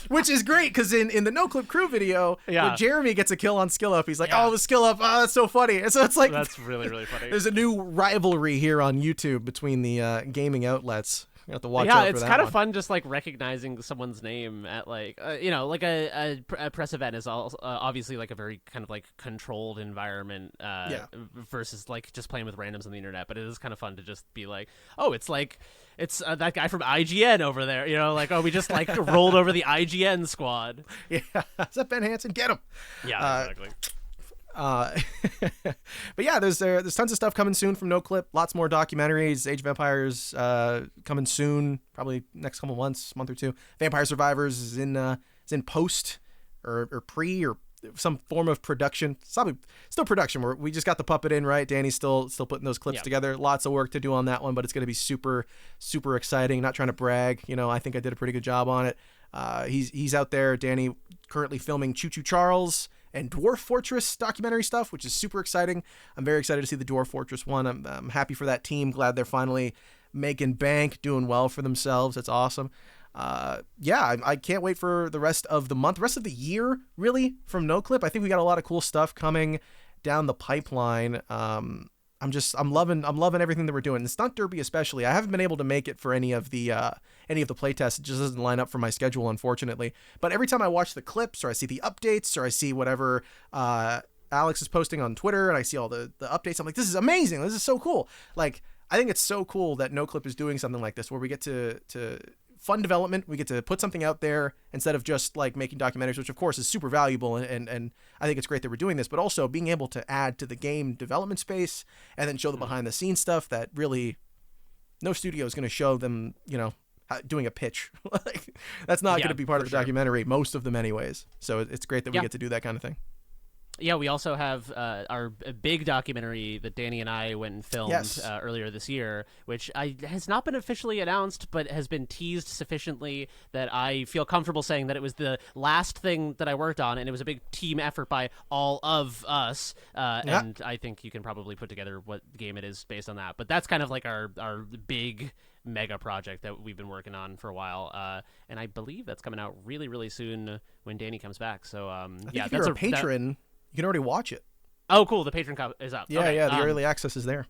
which is great because in the Noclip Crew video, when Jeremy gets a kill on Skill Up, he's like, "Oh, the Skill Up, oh, that's so funny," and so it's like that's really really funny. There's a new rivalry here on YouTube between the gaming outlets. You have to watch out for it's that kind one. of fun just like recognizing someone's name at like like a press event is obviously like a very kind of like controlled environment versus like just playing with randoms on the internet, but it is kind of fun to just be like, oh, it's that guy from IGN over there, like, oh, we just like rolled over the IGN squad. Yeah, is that Ben Hansen? Get him. Yeah, exactly. But yeah, there's tons of stuff coming soon from Noclip. Lots more documentaries. Age of Empires coming soon, probably next couple months, month or two. Vampire Survivors is in post or pre or some form of production. It's probably still production. We just got the puppet in, right? Danny's still putting those clips together. Lots of work to do on that one, but it's going to be super super exciting. Not trying to brag, I think I did a pretty good job on it. He's out there. Danny currently filming Choo Choo Charles and Dwarf Fortress documentary stuff, which is super exciting. I'm very excited to see the Dwarf Fortress one. I'm happy for that team. Glad they're finally making bank, doing well for themselves. That's awesome. I can't wait for the rest of the month, rest of the year, really, from Noclip. I think we got a lot of cool stuff coming down the pipeline. I'm loving everything that we're doing. The Stunt Derby especially. I haven't been able to make it for any of the playtests. It just doesn't line up for my schedule, unfortunately. But every time I watch the clips or I see the updates or I see whatever Alex is posting on Twitter and I see all the updates, I'm like, this is amazing. This is so cool. Like, I think it's so cool that Noclip is doing something like this where we get to fun development. We get to put something out there instead of just like making documentaries, which of course is super valuable. And I think it's great that we're doing this, but also being able to add to the game development space and then show the behind the scenes stuff that really no studio is going to show them, doing a pitch. Like, that's not going to be part of the documentary, most of them anyways. So it's great that we get to do that kind of thing. Yeah, we also have our big documentary that Danny and I went and filmed earlier this year, which has not been officially announced, but has been teased sufficiently that I feel comfortable saying that it was the last thing that I worked on, and it was a big team effort by all of us. And I think you can probably put together what game it is based on that. But that's kind of like our big mega project that we've been working on for a while, and I believe that's coming out really, really soon when Danny comes back. So if you're a patron. You can already watch it. Oh, cool! The Patreon is up. Yeah, okay. The early access is there.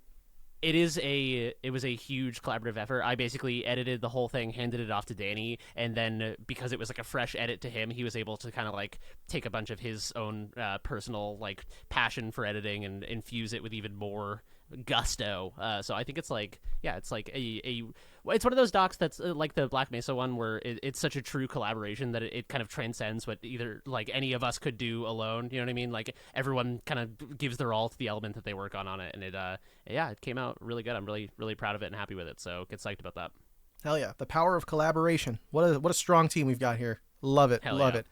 It was a huge collaborative effort. I basically edited the whole thing, handed it off to Danny, and then because it was like a fresh edit to him, he was able to kind of like take a bunch of his own personal like passion for editing and infuse it with even more gusto. So I think it's like, yeah, it's like it's one of those docs that's like the Black Mesa one where it's such a true collaboration that it kind of transcends what either like any of us could do alone. You know what I mean? Like everyone kind of gives their all to the element that they work on it, and it came out really good. I'm really, really proud of it and happy with it. So get psyched about that. Hell yeah, the power of collaboration. What a strong team we've got here. Love it. Love it.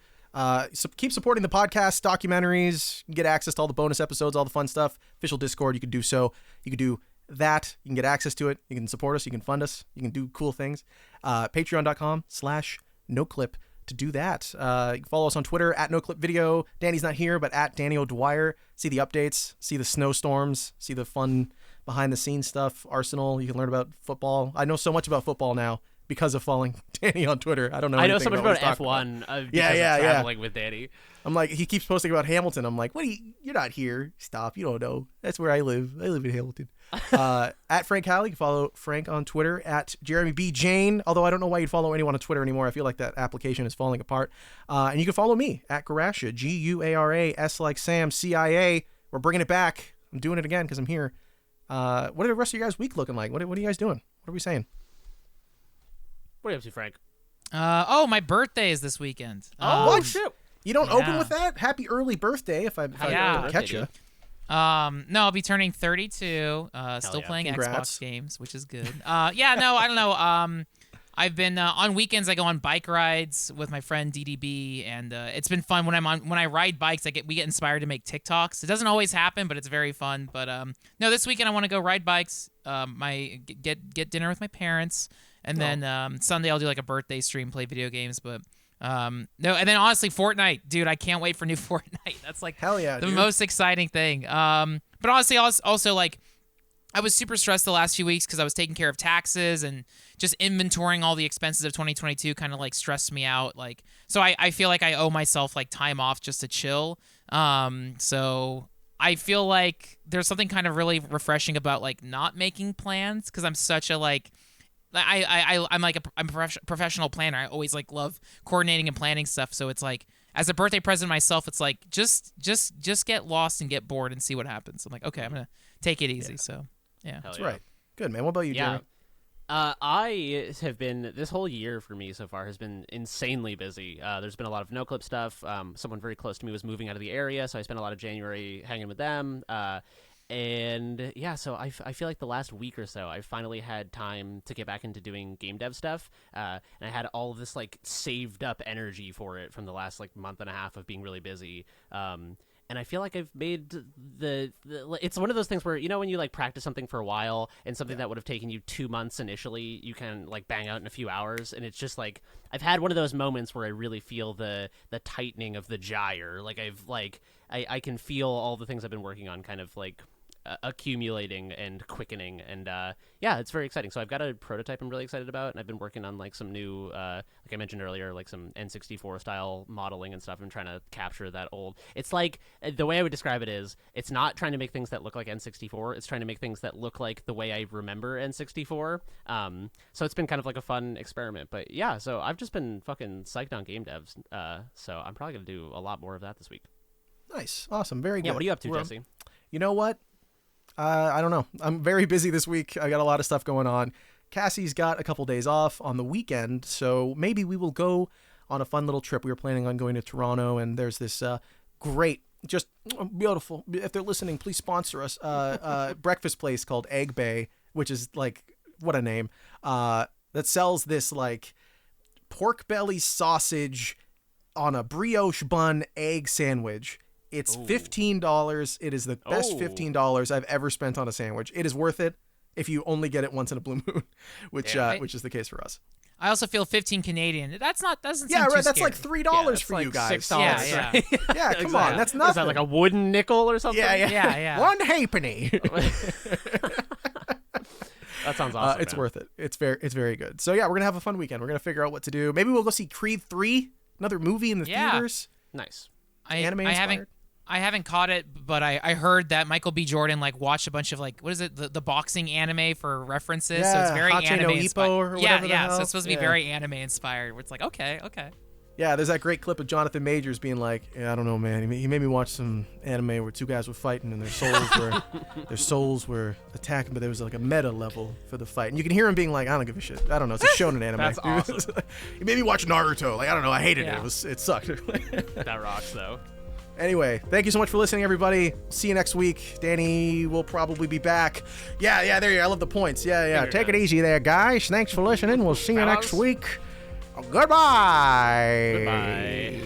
So keep supporting the podcast, documentaries, get access to all the bonus episodes, all the fun stuff. Official Discord, you can do so. You can do that. You can get access to it. You can support us. You can fund us. You can do cool things. Patreon.com/Noclip to do that. You can follow us on Twitter @NoclipVideo. Danny's not here, but @DannyO'Dwyer. See the updates, see the snowstorms, see the fun behind the scenes stuff. Arsenal, you can learn about football. I know so much about football now because of following Danny on Twitter. I don't know. I know so much about F1. because of traveling with Danny. I'm like, he keeps posting about Hamilton. I'm like, you're not here. Stop. You don't know. That's where I live. I live in Hamilton. @Frank Halley. You can follow Frank on Twitter @JeremyBJane. Although I don't know why you'd follow anyone on Twitter anymore. I feel like that application is falling apart. And you can follow me @Guarascia. Guaras like Sam, CIA. We're bringing it back. I'm doing it again because I'm here. What are the rest of your guys' week looking like? What are you guys doing? What are we saying? What are you up to, Frank? My birthday is this weekend. What? Shit. You don't open with that? Happy early birthday if I catch you. No, I'll be turning 32. Still playing Congrats. Xbox games, which is good. I don't know. I've been on weekends. I go on bike rides with my friend DDB, and it's been fun. When I ride bikes, we get inspired to make TikToks. It doesn't always happen, but it's very fun. But no, this weekend I want to go ride bikes. Get dinner with my parents, and then Sunday I'll do like a birthday stream, play video games. But no, and then honestly, Fortnite, dude, I can't wait for new Fortnite. That's like hell yeah, the most exciting thing. But honestly, also like. I was super stressed the last few weeks because I was taking care of taxes and just inventorying all the expenses of 2022 kind of like stressed me out. Like, so I feel like I owe myself like time off just to chill. So I feel like there's something kind of really refreshing about like not making plans because I'm such a like, I'm a professional planner. I always like love coordinating and planning stuff. So it's like, as a birthday present myself, it's like just get lost and get bored and see what happens. I'm like, okay, I'm gonna take it easy. So. Yeah, that's right. Good, man. What about you, Jeremy? I have been, this whole year for me so far has been insanely busy. There's been a lot of Noclip stuff. Someone very close to me was moving out of the area, so I spent a lot of January hanging with them. And yeah, so I feel like the last week or so, I finally had time to get back into doing game dev stuff. And I had all of this like saved up energy for it from the last like month and a half of being really busy. And I feel like I've made it's one of those things where, you know, when you like practice something for a while and something that would have taken you 2 months initially, you can like bang out in a few hours. And it's just like, I've had one of those moments where I really feel the tightening of the gyre. Like I can feel all the things I've been working on kind of like accumulating and quickening, and yeah, it's very exciting. So I've got a prototype I'm really excited about, and I've been working on like some new like I mentioned earlier, like some N64 style modeling and stuff. I'm trying to capture that old, it's like, the way I would describe it is, it's not trying to make things that look like N64, it's trying to make things that look like the way I remember N64. So it's been kind of like a fun experiment. But yeah, so I've just been fucking psyched on game devs, so I'm probably gonna do a lot more of that this week. Nice. Awesome. Very good. Yeah, what are you up to, Jesse? You know what? I don't know. I'm very busy this week. I got a lot of stuff going on. Cassie's got a couple days off on the weekend, so maybe we will go on a fun little trip. We were planning on going to Toronto, and there's this great, just beautiful, if they're listening, please sponsor us, breakfast place called Egg Bay, which is like, what a name, that sells this like pork belly sausage on a brioche bun egg sandwich. It's $15. It is the best $15 I've ever spent on a sandwich. It is worth it if you only get it once in a blue moon, which is the case for us. I also feel 15 Canadian. Doesn't seem right. Too That's scary. like $3 for like you guys. $6. Yeah. Yeah, come on. That's nothing. Is that like a wooden nickel or something? Yeah. 1 halfpenny. That sounds awesome. It's worth it. It's very good. So yeah, we're gonna have a fun weekend. We're gonna figure out what to do. Maybe we'll go see Creed 3, another movie in the theaters. Nice. Anime inspired. I haven't caught it, but I heard that Michael B. Jordan like watched a bunch of like, what is it, the boxing anime for references. Yeah, so it's very Hachi anime no inspired. Ippo or whatever the hell. So it's supposed to be very anime inspired. Where it's like, okay. Yeah, there's that great clip of Jonathan Majors being like, "Yeah, I don't know, man. He made me watch some anime where two guys were fighting and their souls were attacking, but there was like a meta level for the fight." And you can hear him being like, "I don't give a shit. I don't know. It's a shonen anime." That's awesome. He made me watch Naruto. Like, I don't know. I hated it. It sucked. That rocks, though. Anyway, thank you so much for listening, everybody. See you next week. Danny will probably be back. Yeah, there you go. I love the points. Yeah. Take it easy there, guys. Thanks for listening. We'll see you next week. Goodbye. Goodbye.